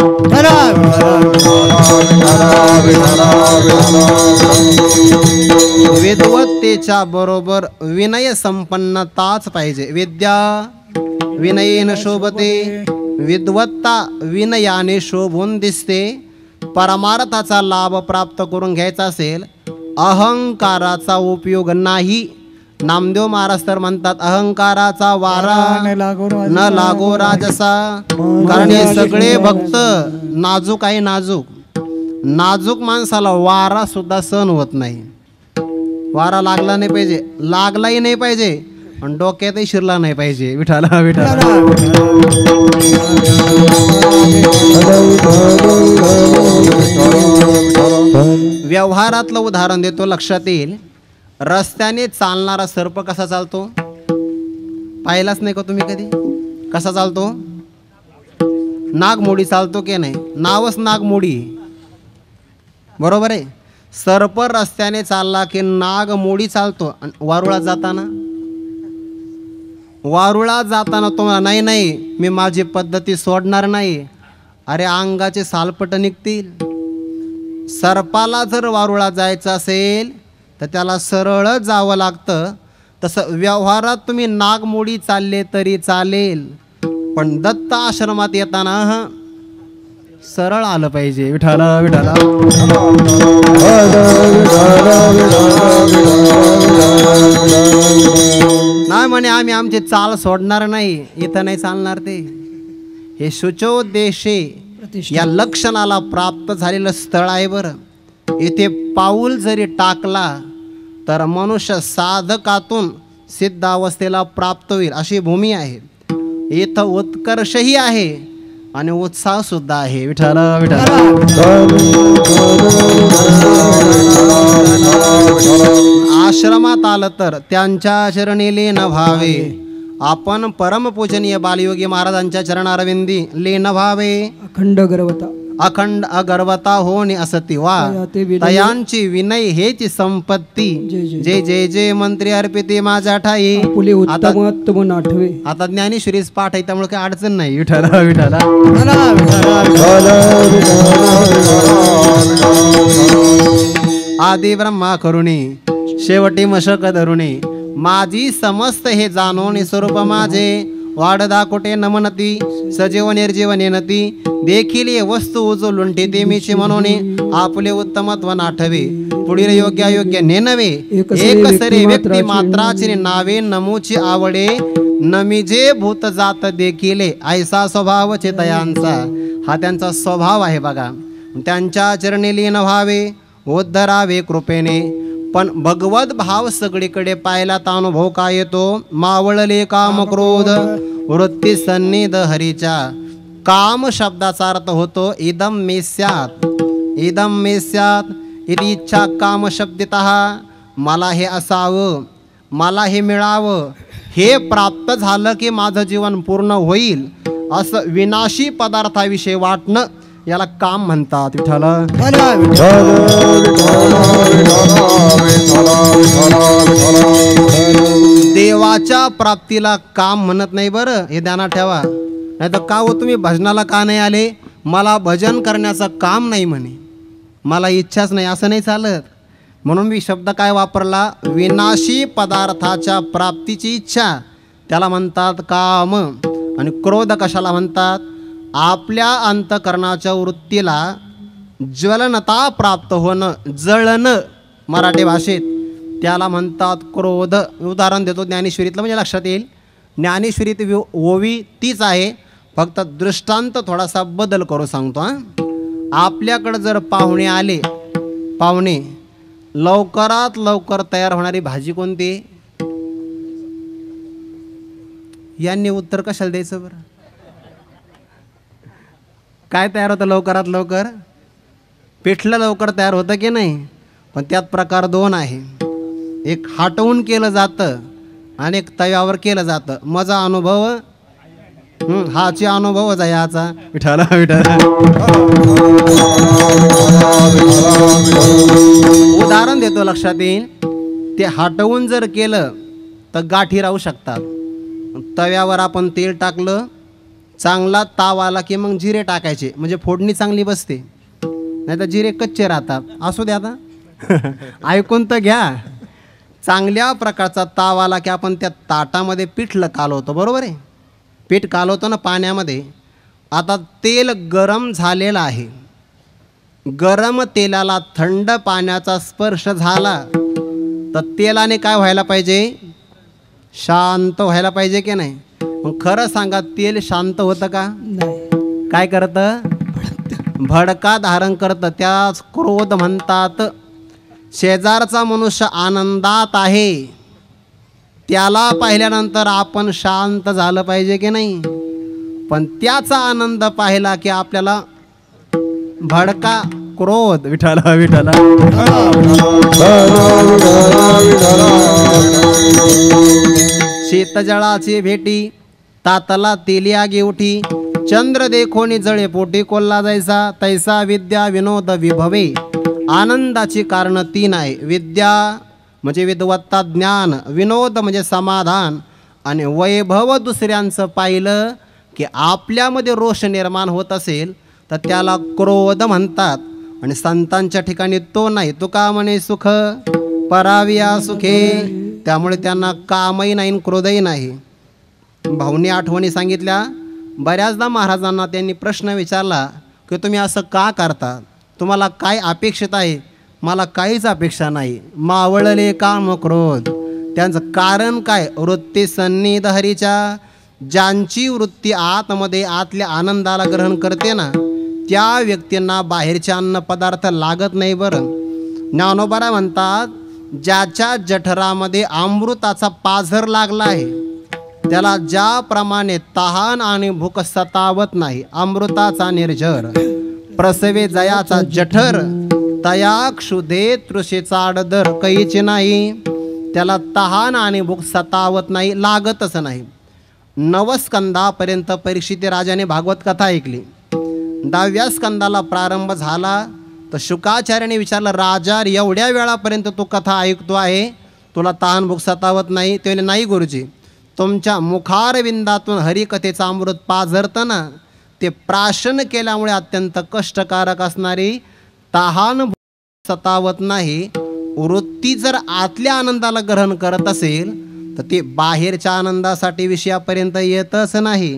विद्वत्तेच्या बरोबर विनय संपन्नताच पाहिजे. विद्या विनयेन शोभते, विद्वत्ता विनयाने शोभून दिसते. परमार्थाचा लाभ प्राप्त करून घ्यायचा असेल, अहंकाराचा उपयोग नाही. नामदेव महाराज तर म्हणतात, अहंकाराचा वारा न लागो राजसा. कारण हे सगळे भक्त नाजूक आहे. नाजूक माणसाला वारा सुद्धा सहन होत नाही. वारा लागला नाही पाहिजे, लागलाही नाही पाहिजे आणि डोक्यातही शिरला नाही पाहिजे. विठाला विठाला व्यवहारातलं उदाहरण देतो, लक्षात येईल. रस्त्याने चालणारा सर्प कसा चालतो पाहिलाच नाही का तुम्ही कधी? कसा चालतो? नागमोडी चालतो की नाही? नावच नागमोडी, बरोबर आहे. सर्प रस्त्याने चालला की नागमोडी चालतो. आणि वारुळा जाताना तो नाही मी माझी पद्धती सोडणार नाही. अरे अंगाचे सालपट निघतील. सर्पाला जर वारुळा जायचं असेल तर त्याला सरळ जावं लागतं. तसं व्यवहारात तुम्ही नागमोडी चालले तरी चालेल, पण दत्त आश्रमात येताना सरळ आलं पाहिजे. विठाला विठाला नाही म्हणे आम्ही आमची चाल सोडणार नाही, इथं नाही चालणार ते. हे शुचोद्देशे या लक्षणाला प्राप्त झालेलं स्थळ आहे बरं. इथे पाऊल जरी टाकला तर मनुष्य साधकातून सिद्ध अवस्थेला प्राप्त होईल अशी भूमी आहे. इथं उत्कर्षही आहे आणि उत्साह सुद्धा आहे. विठ्ठल विठ्ठल आश्रमात आलं तर त्यांच्या चरणी लीन व्हावे. आपण परमपूजनीय बालयोगी महाराजांच्या चरणारविंदी लीन व्हावे. अखंड अगर्वता होणे असती वा तयांची विनय हेच संपत्ती. जय जय जय मंत्री अर्पिते माझ्या ठाई. आता ज्ञानेश्वरीच पाठ आहे त्यामुळे काही अडचण नाही. विठाला विठाला आदि ब्रह्मा करुणी शेवटी मशक धरुणी. माझी समस्त हे जाणून स्वरूप माझे. वाडदा कुठे नमनती सजीव निर्जीव नेनती. देखील ये वस्तू उजो लुंटी ते मीची म्हणून आपले उत्तमत्व नाठवे. पुढील योग्य योग्य नेनवे. एक सरे व्यक्ती मात्राची नावे नमूची आवडे. नमीजे भूत जात देखील ऐसा स्वभाव चेतयांचा. हा त्यांचा स्वभाव आहे बघा. त्यांच्या चरणी लीन व्हावे उद्धरावे कृपेने. पण भगवत भाव सगळीकडे पाहिला तर अनुभव काय येतो. मावळले काम क्रोध वृत्ती सन्निध हरीच्या. काम शब्दाचा अर्थ होतो इदम मे स्यात्. इदम मे स्यात् इति इच्छा काम शब्दितः. मला हे असावं, मला हे मिळावं, हे प्राप्त झालं की माझं जीवन पूर्ण होईल असं विनाशी पदार्थाविषयी वाटणं याला काम म्हणतात. विठ्ठल देवाच्या प्राप्तीला काम म्हणत नाही बरं, हे ध्यानात ठेवा. नाही तर का हो तुम्ही भजनाला का नाही आले. मला भजन करण्याचं काम नाही म्हणे, मला इच्छाच नाही, असं नाही चालत. म्हणून मी शब्द काय वापरला, विनाशी पदार्थाच्या प्राप्तीची इच्छा त्याला म्हणतात काम. आणि क्रोध कशाला म्हणतात, आपल्या अंतकरणाच्या वृत्तीला ज्वलनता प्राप्त होणं, जळणं मराठी भाषेत, त्याला म्हणतात क्रोध. उदाहरण देतो ज्ञानेश्वरीतलं म्हणजे लक्षात येईल. ज्ञानेश्वरीत ओवी तीच आहे, फक्त दृष्टांत थोडासा बदल करू सांगतो. आपल्याकडं जर पाहुणे आले, पाहुणे, लवकरात लवकर तयार होणारी भाजी कोणती. यांनी उत्तर कशाला द्यायचं बरं. काय तयार होतं लवकरात लवकर, पिठलं लवकर तयार होतं की नाही. पण त्यात प्रकार दोन आहे, एक हाटवून केलं जातं आणि एक तव्यावर केलं जातं. माझा अनुभव हाची अनुभवच आहे याचा. विठाला विठाला उदाहरण देतो लक्षात येईल. ते हाटवून जर केलं तर गाठी राहू शकतात. तव्यावर आपण तेल टाकलं, चांगला ताव आला की मग जिरे टाकायचे, म्हणजे फोडणी चांगली बसते. नाही तर जिरे कच्चे राहतात. असू द्या आता ऐकून तर घ्या. चांगल्या प्रकारचा ताव आला की आपण त्या ताटामध्ये पिठलं कालवतो, बरोबर आहे. पीठ कालवतो ना पाण्यामध्ये. आता तेल गरम झालेलं आहे, गरम तेलाला थंड पाण्याचा स्पर्श झाला तर तेलाने काय व्हायला पाहिजे, शांत व्हायला पाहिजे की नाही. मग खरं सांगा, तेल शांत होतं का नाही. काय करतं, भडका धारण करतं. त्याच क्रोध म्हणतात. शेजारचा मनुष्य आनंदात आहे, त्याला पाहिल्यानंतर आपण शांत झालं पाहिजे की नाही. पण त्याचा आनंद पाहिला की आपल्याला भडका क्रोध. विठाला विठाला शेतजळाची भेटी तातला तेलिया गेवठी. चंद्र देखोनी जळे पोटी कोल्हा जायचा. तैसा विद्या विनोद विभवे. आनंदाची कारण तीन आहे. विद्या म्हणजे विद्वत्ता ज्ञान, विनोद म्हणजे समाधान, आणि वैभव दुसऱ्यांचं पाहिलं की आपल्यामध्ये रोष निर्माण होत असेल तर त्याला क्रोध म्हणतात. आणि संतांच्या ठिकाणी तो नाही. तुका म्हणे सुख पराविया सुखे, त्यामुळे त्यांना कामही नाही क्रोधही नाही. भाऊनी आठवणी सांगितल्या. बऱ्याचदा महाराजांना त्यांनी प्रश्न विचारला की तुम्ही असं का करता, तुम्हाला काय अपेक्षित आहे. मला काहीच अपेक्षा नाही. मावळले काम क्रोध, त्यांचं कारण काय. वृत्ती सन्निध हरीच्या, ज्यांची वृत्ती आतमध्ये आतल्या आनंदाला ग्रहण करते ना, त्या व्यक्तींना बाहेरचे अन्न पदार्थ लागत नाही. बरं, ज्ञानोबा म्हणतात, ज्याच्या जठरामध्ये अमृताचा पाझर लागला आहे त्याला ज्याप्रमाणे तहान आणि भूक सतावत नाही. अमृताचा निर्झर प्रसवे जयाचा जठर, तया क्षुधे तृषेचा आडदर कैची नाही. त्याला तहान आणि भूक सतावत नाही, लागतच नाही. नवस्कंदापर्यंत परीक्षित राजाने भागवत कथा ऐकली. 10व्या स्कंदाला प्रारंभ झाला तर शुकाचार्याने विचारलं, राजा एवढ्या वेळापर्यंत तू कथा ऐकतो आहे, तुला तहान भूक सतावत नाही. ते म्हणले, नाही गुरुजी, तुमच्या मुखारविंदातून हरिकथेचं अमृत पाझरतं ना, ते प्राशन केल्यामुळे अत्यंत कष्टकारक असणारी तहान भूक सतावत नाही. वृत्ती जर आतल्या आनंदाला ग्रहण करत असेल तर ते बाहेरच्या आनंदासाठी विषयापर्यंत येतच नाही.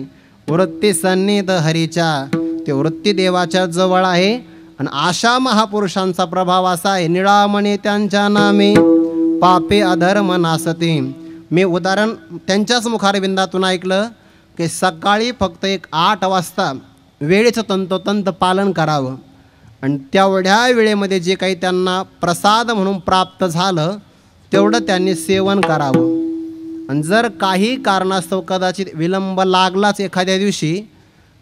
वृत्ती सन्निध हरीच्या, ते वृत्ती देवाच्या जवळ आहे. आणि अशा महापुरुषांचा प्रभाव असा आहे, निळामणी त्यांच्या नामे पापे अधर्म नासते. मी उदाहरण त्यांच्याच मुखारविंदातून ऐकलं की सकाळी फक्त 8 वाजता वेळेचं तंतोतंत पालन करावं आणि तेवढ्या वेळेमध्ये जे काही त्यांना प्रसाद म्हणून प्राप्त झालं तेवढं त्यांनी सेवन करावं. आणि जर काही कारणास्तव कदाचित विलंब लागलाच एखाद्या दिवशी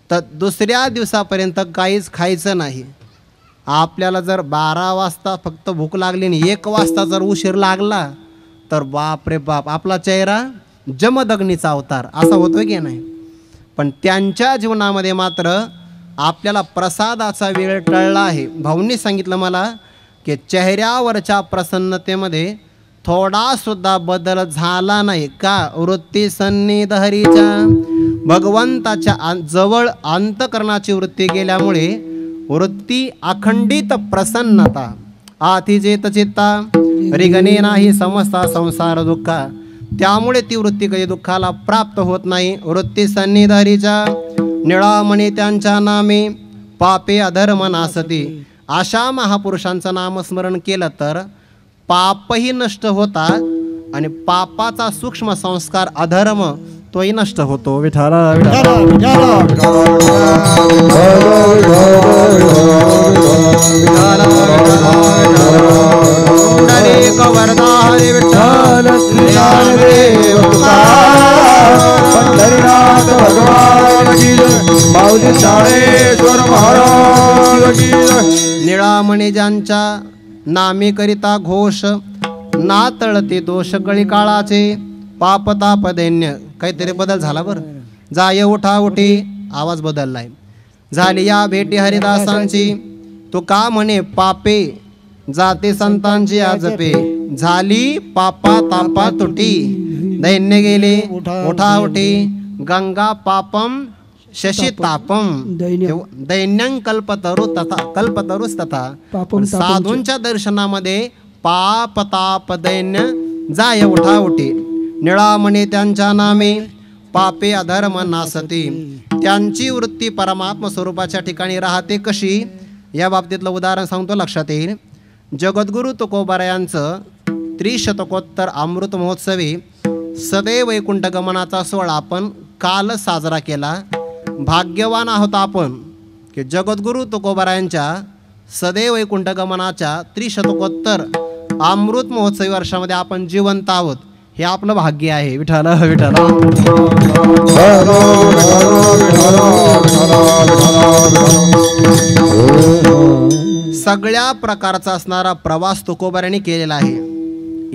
तर दुसऱ्या दिवसापर्यंत काहीच खायचं नाही. आपल्याला जर 12 वाजता फक्त भूक लागली आणि 1 वाजता जर उशीर लागला तर बाप रे बाप, आपला चेहरा जमदग्नीचा अवतार असा होतो की नाही. पण त्यांच्या जीवनामध्ये मात्र आपल्याला प्रसादाचा वेळ टळला आहे. भाऊंनी सांगितलं मला की चेहऱ्यावरच्या प्रसन्नतेमध्ये थोडासुद्धा बदल झाला नाही. का? वृत्ती सन्निध हरीच्या, भगवंताच्या जवळ अंतकरणाची वृत्ती गेल्यामुळे वृत्ती अखंडित प्रसन्नता. आधी जेत चित्ता रिगणे नाही समस्ता संसार दुःखा, त्यामुळे ती वृत्ती कधी दुःखाला प्राप्त होत नाही. वृत्ती सन्निध हरीच्या, निळामणी त्यांच्या नामे पापे अधर्म नासती. अशा महापुरुषांचं नामस्मरण केलं तर पापही नष्ट होतात आणि पापाचा सूक्ष्म संस्कार अधर्म तोही नष्ट होतो. विठाला वरदा हरी विठ्ठल पंढरीनाथ भगवान की जय, माऊली ज्ञानेश्वर महाराज की जय. निळामणी ज्यांच्या नामे करिता घोष, ना तळते दोष कळी काळाचे. पाप ताप दैन्य, काहीतरी बदल झाला बरं. जाय उठा उठी, आवाज बदललाय. झाली या भेटी हरिदासांची, तो का म्हणे पापे जाते संतांची आजपे. झाली पापा तापा तुटी, दैन्य गेले उठा उठी. गंगा पापम शशी तापम, दैन्यं कल्पतरु तथा कल्पतरुस तथा. साधूंच्या दर्शनामध्ये पाप ताप दैन्य जाय उठा उठी. निळामणी त्यांच्या नामे पापे अधर्म नासती. त्यांची वृत्ती परमात्म स्वरूपाच्या ठिकाणी राहते. कशी? या बाबतीतलं उदाहरण सांगतो, लक्षात येईल. जगद्गुरु तुकोबारायांचं त्रिशतकोत्तर अमृत महोत्सवी सदैव वैकुंठ गमनाचा सोहळा आपण काल साजरा केला. भाग्यवान आहोत आपण की जगद्गुरु तुकोबारायांच्या सदैव वैकुंठ गमनाच्या त्रिशतकोत्तर अमृत महोत्सवी वर्षामध्ये आपण जिवंत आहोत. हे आपलं भाग्य आहे. विठ्ठल विठ्ठल. सगळ्या प्रकारचा असणारा प्रवास तुकोबारांनी केलेला आहे.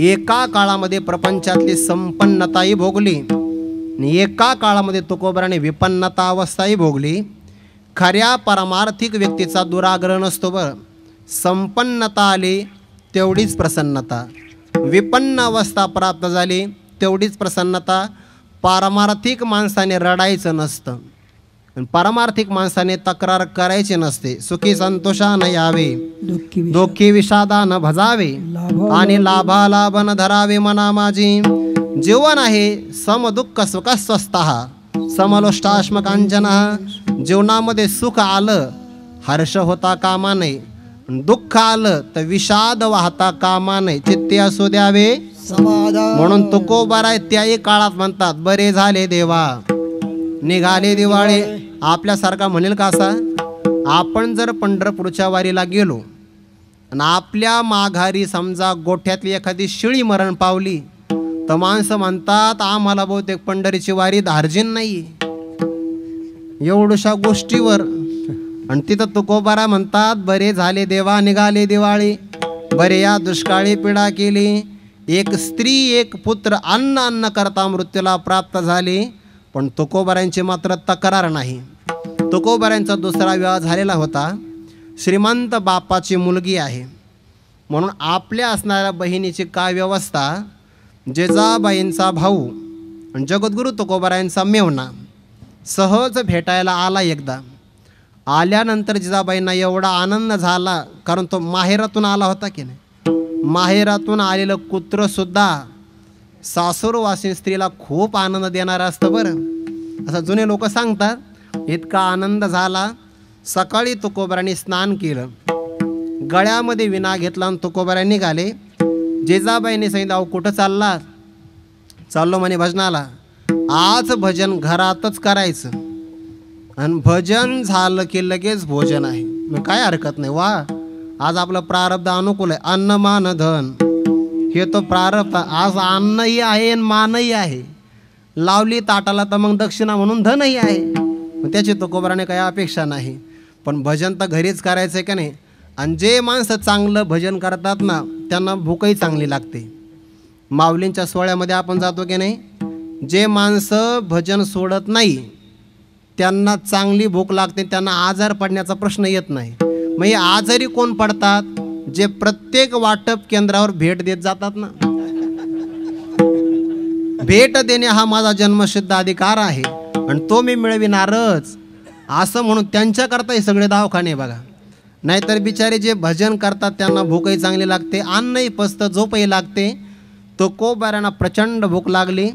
एका काळामध्ये प्रपंचातली संपन्नताही भोगली आणि एका काळामध्ये तुकोबाराने विपन्नता अवस्थाही भोगली. खऱ्या पारमार्थिक व्यक्तीचा दुराग्रह नसतो बरं. संपन्नता आली तेवढीच प्रसन्नता, विपन्न अवस्था प्राप्त झाली तेवढीच प्रसन्नता. पारमार्थिक माणसाने रडायचं नसतं. पारमार्थिक माणसाने तक्रार करायची नसते. सुखी संतोषानं यावे, दुःखी विषादानं भजावे, आणि लाभालाभ न धरावे मना माझी. जीवन आहे सम दुःख सुख स्वस्थः समलोष्टाश्म कांचनः. जीवनामध्ये सुख आलं हर्ष होता कामा नये, दुःख आलं तर विषाद वाहता कामा नये. चित्ते असू द्यावे समाधान. म्हणून तुकोबाराय त्याही काळात म्हणतात, बरे झाले देवा निघाले दिवाळे. आपल्यासारखा म्हणेल का असा? आपण जर पंढरपूरच्या वारीला गेलो आणि आपल्या माघारी समजा गोठ्यातली एखादी शिळी मरण पावली तर माणसं म्हणतात, आम्हाला बहुतेक पंढरीची वारी धार्जिन नाही एवढ्याशा गोष्टीवर. आणि तिथं तुकोबारा म्हणतात, बरे झाले देवा निघाले दिवाळी. बरे या दुष्काळी पीडा केली. एक स्त्री एक पुत्र अन्न अन्न करता मृत्यूला प्राप्त झाली. पण तुकोबारांची मात्र तक्रार नाही. तुकोबारांचा दुसरा विवाह झालेला होता. श्रीमंत बापाची मुलगी आहे म्हणून आपल्या असणाऱ्या बहिणीची काय व्यवस्था, जेजाबाईंचा भाऊ आणि जगद्गुरू तुकोबारायांचा मेवणा सहज भेटायला आला. एकदा आल्यानंतर जिजाबाईंना एवढा आनंद झाला, कारण तो माहेरातून आला होता की नाही. माहेरातून आलेलं कुत्रंसुद्धा सासूरवासीन स्त्रीला खूप आनंद देणारं असतं बरं, असं जुने लोक सांगतात. इतका आनंद झाला. सकाळी तुकोबारांनी स्नान केलं, गळ्यामध्ये विना घेतला आणि तुकोबारांनी निघाले. जेजाबाईंनी सांगितलं, अहो कुठं चालला? चाललो म्हणे भजनाला. आज भजन घरातच करायचं आणि भजन झालं की लगेच भोजन आहे. मग काय हरकत नाही. वा, आज आपलं प्रारब्ध अनुकूल आहे. अन्न मान धन हे तो प्रारब्ध. आज अन्नही आहे आणि मानही आहे. लावली ताटाला तर मग दक्षिणा म्हणून धनही आहे. मग त्याची तुकोबाराने काही अपेक्षा नाही. पण भजन तर घरीच करायचं आहे का नाही. आणि जे माणसं चांगलं भजन करतात ना त्यांना भूकही चांगली लागते. माऊलींच्या सोहळ्यामध्ये आपण जातो की नाही, जे माणसं भजन सोडत नाही त्यांना चांगली भूक लागते, त्यांना आजार पडण्याचा प्रश्न येत नाही. मग हे आजारी कोण पडतात? जे प्रत्येक वाटप केंद्रावर भेट देत जातात ना. भेट देणे हा माझा जन्मसिद्ध अधिकार आहे आणि तो मी मिळविणारच असं म्हणून त्यांच्याकरता हे सगळे दवाखाने बघा. नाहीतर बिचारे जे भजन करतात त्यांना भूकही चांगली लागते, अन्नही पचतं, झोपही लागते. तुकोबारांना प्रचंड भूक लागली.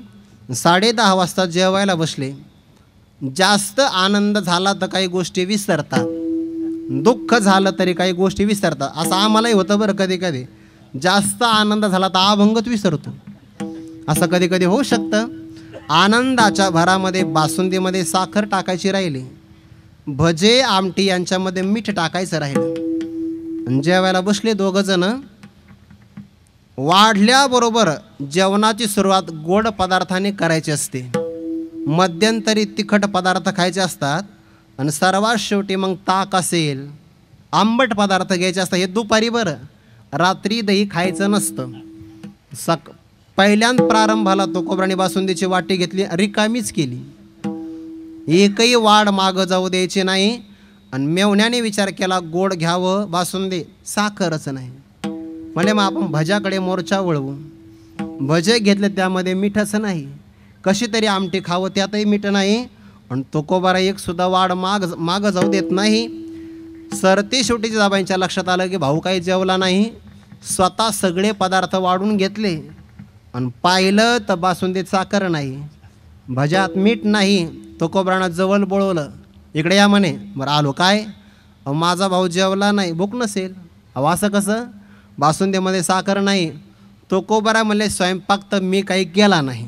10:30 वाजता जेवायला बसले. जास्त आनंद झाला तर काही गोष्टी विसरतात, दुःख झालं तरी काही गोष्टी विसरतात. असं आम्हालाही होतं बरं. कधी कधी जास्त आनंद झाला तर अभंगच विसरतो. असं कधी कधी होऊ शकतं. आनंदाच्या भरामध्ये बासुंदीमध्ये साखर टाकायची राहिली, भजे आमटी यांच्यामध्ये मीठ टाकायचं राहिलं. जेवायला बसले दोघंजण. वाढल्याबरोबर जेवणाची सुरुवात गोड पदार्थाने करायची असते, मध्यंतरी तिखट पदार्थ खायचे असतात आणि सर्वात शेवटी मग ताक असेल, आंबट पदार्थ घ्यायचे असतात. हे दुपारी बरं, रात्री दही खायचं नसतं. पहिल्यांदा प्रारंभाला तुकोबारांनी बासुंदीची वाटी घेतली, रिकामीच केली. एकही वाढ मागं जाऊ द्यायची नाही. आणि मेवण्याने विचार केला गोड घ्यावं बासुंदी, साखरच नाही. म्हणजे मग आपण भज्याकडे मोर्चा वळवू. भजे घेतले त्यामध्ये मीठच नाही. कशी तरी आमटी खावं त्यातही मीठ नाही. आणि तुकोबारा एक सुद्धा वाढ मागं जाऊ देत नाही. सरते शेवटी जिजाबाईंच्या लक्षात आलं की भाऊ काही जेवला नाही. स्वतः सगळे पदार्थ वाढून घेतले आणि पाहिलं तर बासुंदीत साखर नाही, भज्यात मीठ नाही. तुकोबारांना जवळ बोळवलं, इकडे या म्हणे. बरं आलो. काय? माझा भाऊ जेवला नाही, भूक नसेल. अहो असं कसं? बासुंदीमध्ये साखर नाही. तुकोबारा म्हणले स्वयंपाक तर मी काही केला नाही.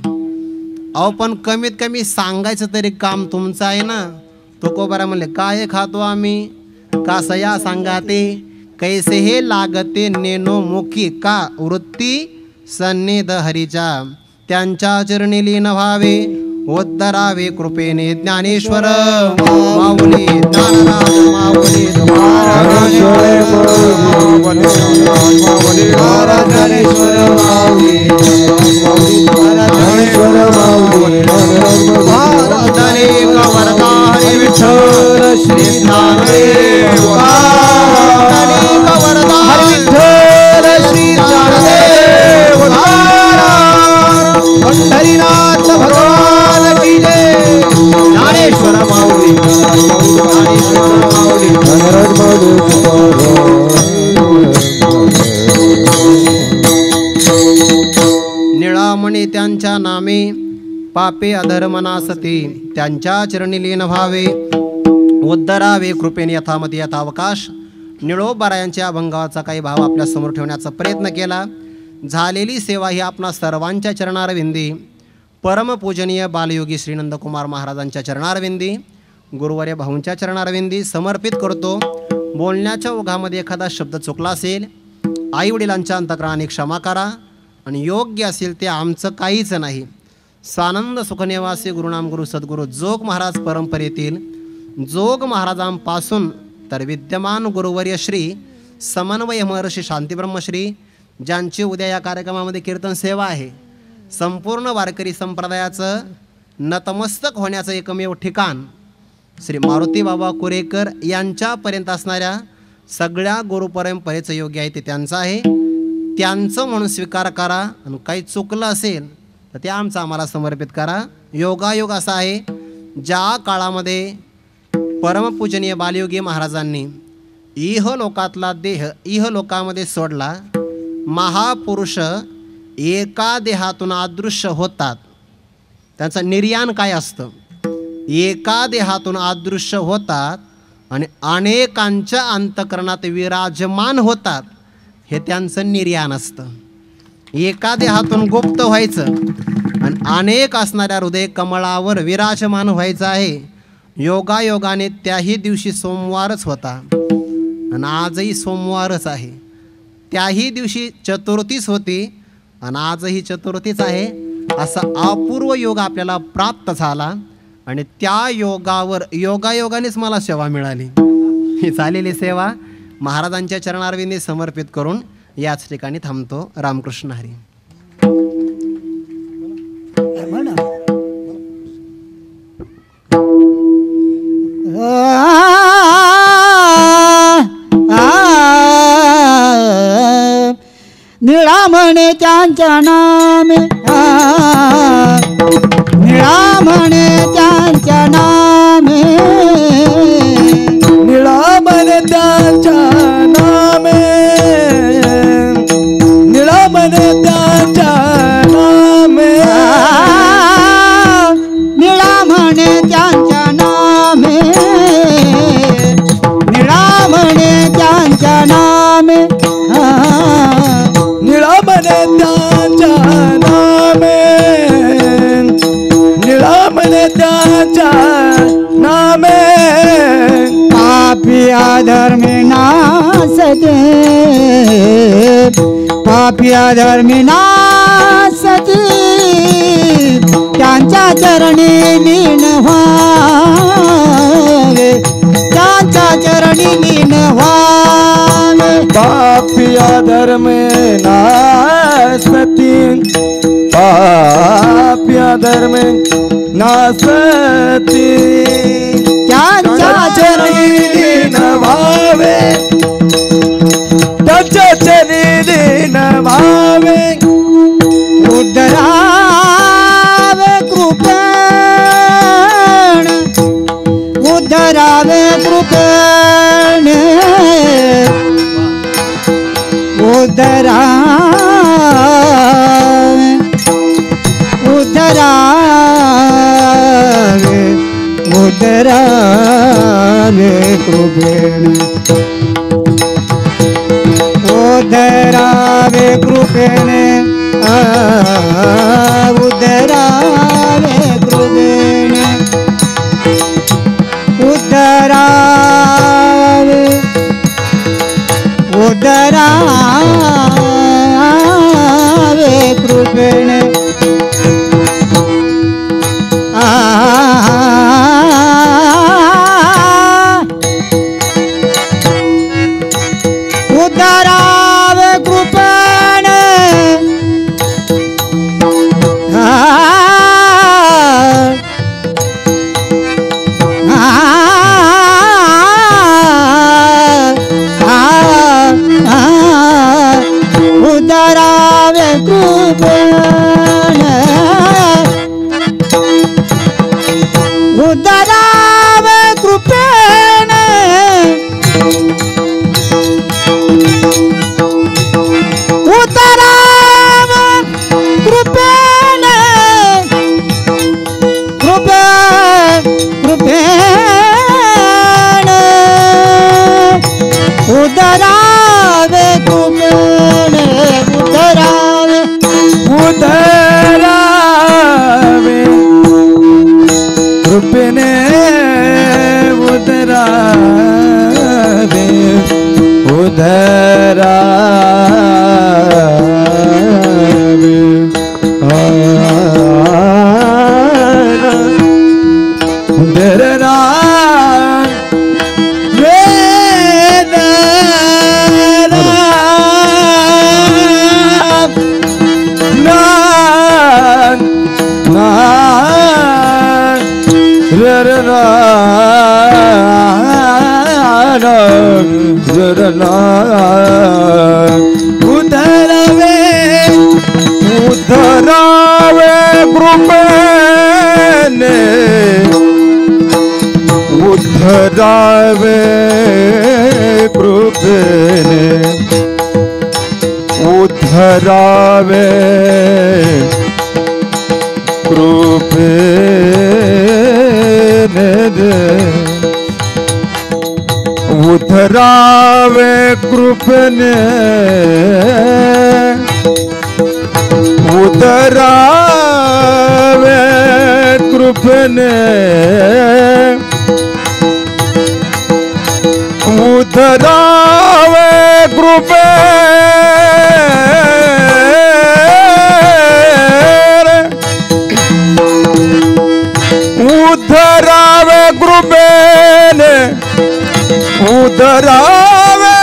अहो पण कमीत कमी सांगायचं तरी काम तुमचं आहे ना. तुकोबारा म्हणले काय खातो आम्ही, का सया सांगाते, कैसे हे लागते नेनो मुखी, का वृत्ती सन्निध हरीच्या, त्यांच्या चरणी लीन व्हावे, उद्धरावे कृपेने ज्ञानेश्वर माऊली, ज्ञानराज माऊली, विठ्ठल श्री ज्ञानदेव, श्री ज्ञानदेव, पंढरीनाथ भगवान की जय. ज्ञानेश्वर माऊली. म्हणे त्यांच्या नामे, पापे अधर्मनासते त्यांच्या चरणी लीन व्हावे. उद्धरावे कृपेने यथामती यथावकाश. निळोबारा यांच्या अभंगाचा काही भाव आपल्या समोर ठेवण्याचा प्रयत्न केला. झालेली सेवा ही आपणा सर्वांच्या चरणारविंदी, परमपूजनीय बालयोगी श्री नंदकुमार महाराजांच्या चरणारविंदी, गुरुवर्य भाऊंच्या चरणारविंदी समर्पित करतो. बोलण्याच्या ओघामध्ये एखादा शब्द चुकला असेल, आईवडिलांच्या अंतकरणाने क्षमा करा. आणि योग्य असेल ते आमचं काहीच नाही. सानंद सुखनिवासी गुरुनाम गुरु सद्गुरू जोग महाराज परंपरेतील जोग महाराजांपासून तर विद्यमान गुरुवर्य श्री समन्वय महर्षी शांतीब्रह्मश्री, ज्यांची उद्या या कार्यक्रमामध्ये कीर्तन सेवा आहे, संपूर्ण वारकरी संप्रदायाचं नतमस्तक होण्याचं एकमेव ठिकाण श्री मारुती बाबा कुरेकर यांच्यापर्यंत असणाऱ्या सगळ्या गुरुपरंपरेचं योग्य आहे ते त्यांचं आहे. त्यांचं म्हणून स्वीकार करा. आणि काही चुकलं असेल तर ते आमचं आम्हाला समर्पित करा. योगायोग असा आहे, ज्या काळामध्ये परमपूजनीय बालयोगी महाराजांनी इहलोकातला देह इहलोकामध्ये सोडला, महापुरुष एका देहातून अदृश्य होतात. त्यांचं निर्याण काय असतं? एका देहातून अदृश्य होतात आणि अनेकांच्या अंतकरणात विराजमान होतात, हे त्यांचं निर्याण असतं. एका देहातून गुप्त व्हायचं आणि अनेक असणाऱ्या हृदय कमळावर विराजमान व्हायचं आहे. योगायोगाने त्याही दिवशी सोमवारच होता आणि आजही सोमवारच आहे. त्याही दिवशी चतुर्थीच होती आणि आजही चतुर्थीच आहे. असा अपूर्व योग आपल्याला प्राप्त झाला आणि त्या योगावर योगायोगानेच मला सेवा मिळाली. ही झालेली सेवा महाराजांच्या चरणारविंदी समर्पित करून याच ठिकाणी थांबतो. रामकृष्ण हरी. निळा म्हणे त्यांच्या नामे, निळा म्हणे त्यांच्या नामे, निळा म्हणे त्यांच्या नामे, निळा म्हणे त्यांच्या नामे, निळा म्हणे त्यांच्या नामे, निळा म्हणे त्यांच्या नामे, निळा म्हणे त्यांच्या नामे, निळा म्हणे त्यांच्या नामे, पापी अधर्मी नासते, पापी अधर्मी नासते, त्यांच्या चरणी लीन व्हावे, त्यांच्या चरणी लीन व्हावे. पापी अधर्मे नासती, पापी अधर्मे नासती, त्यांच्या चरणी लीन व्हावे, त्याच्या चरणी लीन व्हावे. उद्धरावे कृपेण, उद्धरावे कृपेण, उद्धरावे, उद्धरावे, उद्धरावे कृपेण, उद्धरावे कृपेण, उद्धरावे कृपेण, उद्धरावे, उद्धरावे कृपेण, उद्धरावे कृपेण, उद्धरावे कृपेण, उद्धरावे कृपेण, उद्धरावे कृपेण, चरणा उधरावे कृपेने उद्धरावे कृपेने उद्धरावे कृपेने उद्धरावे कृपेने उद्धरावे कृपेने उद्धरावे कृपेने उद्धरावे कृपेने उद्धरावे कृपेने उद्धरावे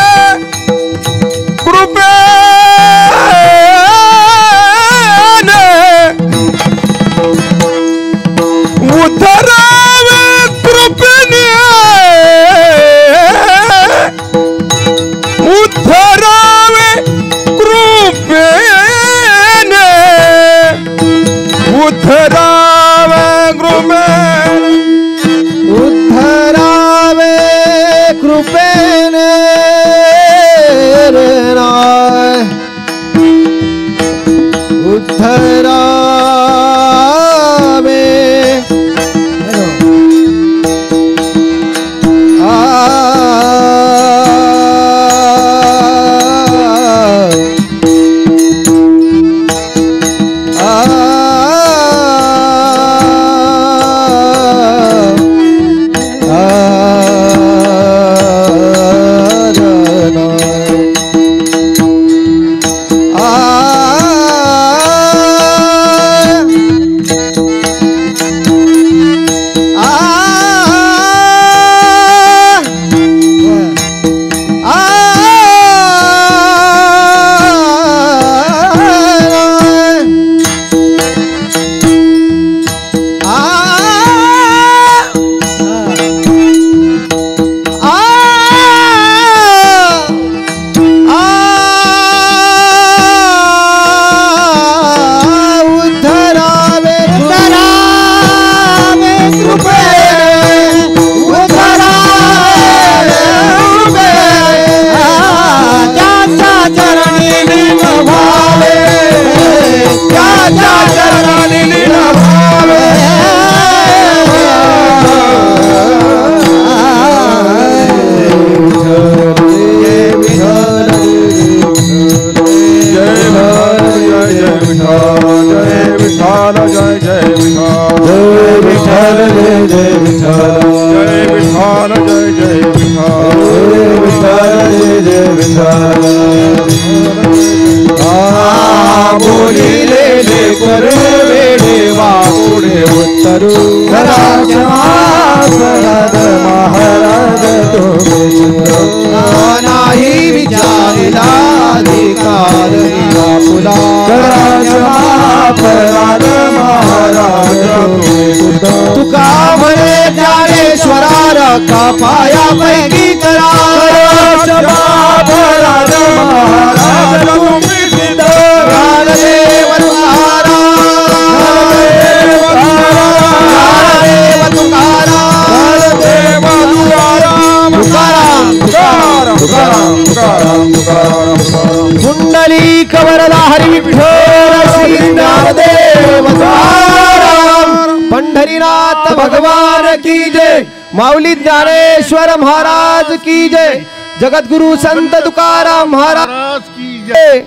कृपेने उद्धरावे कृपेने उद्धरावे कृपेने उद्धरावे तुका म्हणे ज्ञानेश्वरार का पाया पैकी करा कुंडली कवरला हरी विठ्ठल श्री ज्ञानदेव तुकाराम पंढरीनाथ भगवान की जय माऊली ज्ञानेश्वर महाराज की जय जगद्गुरु संत तुकाराम महाराज की जय।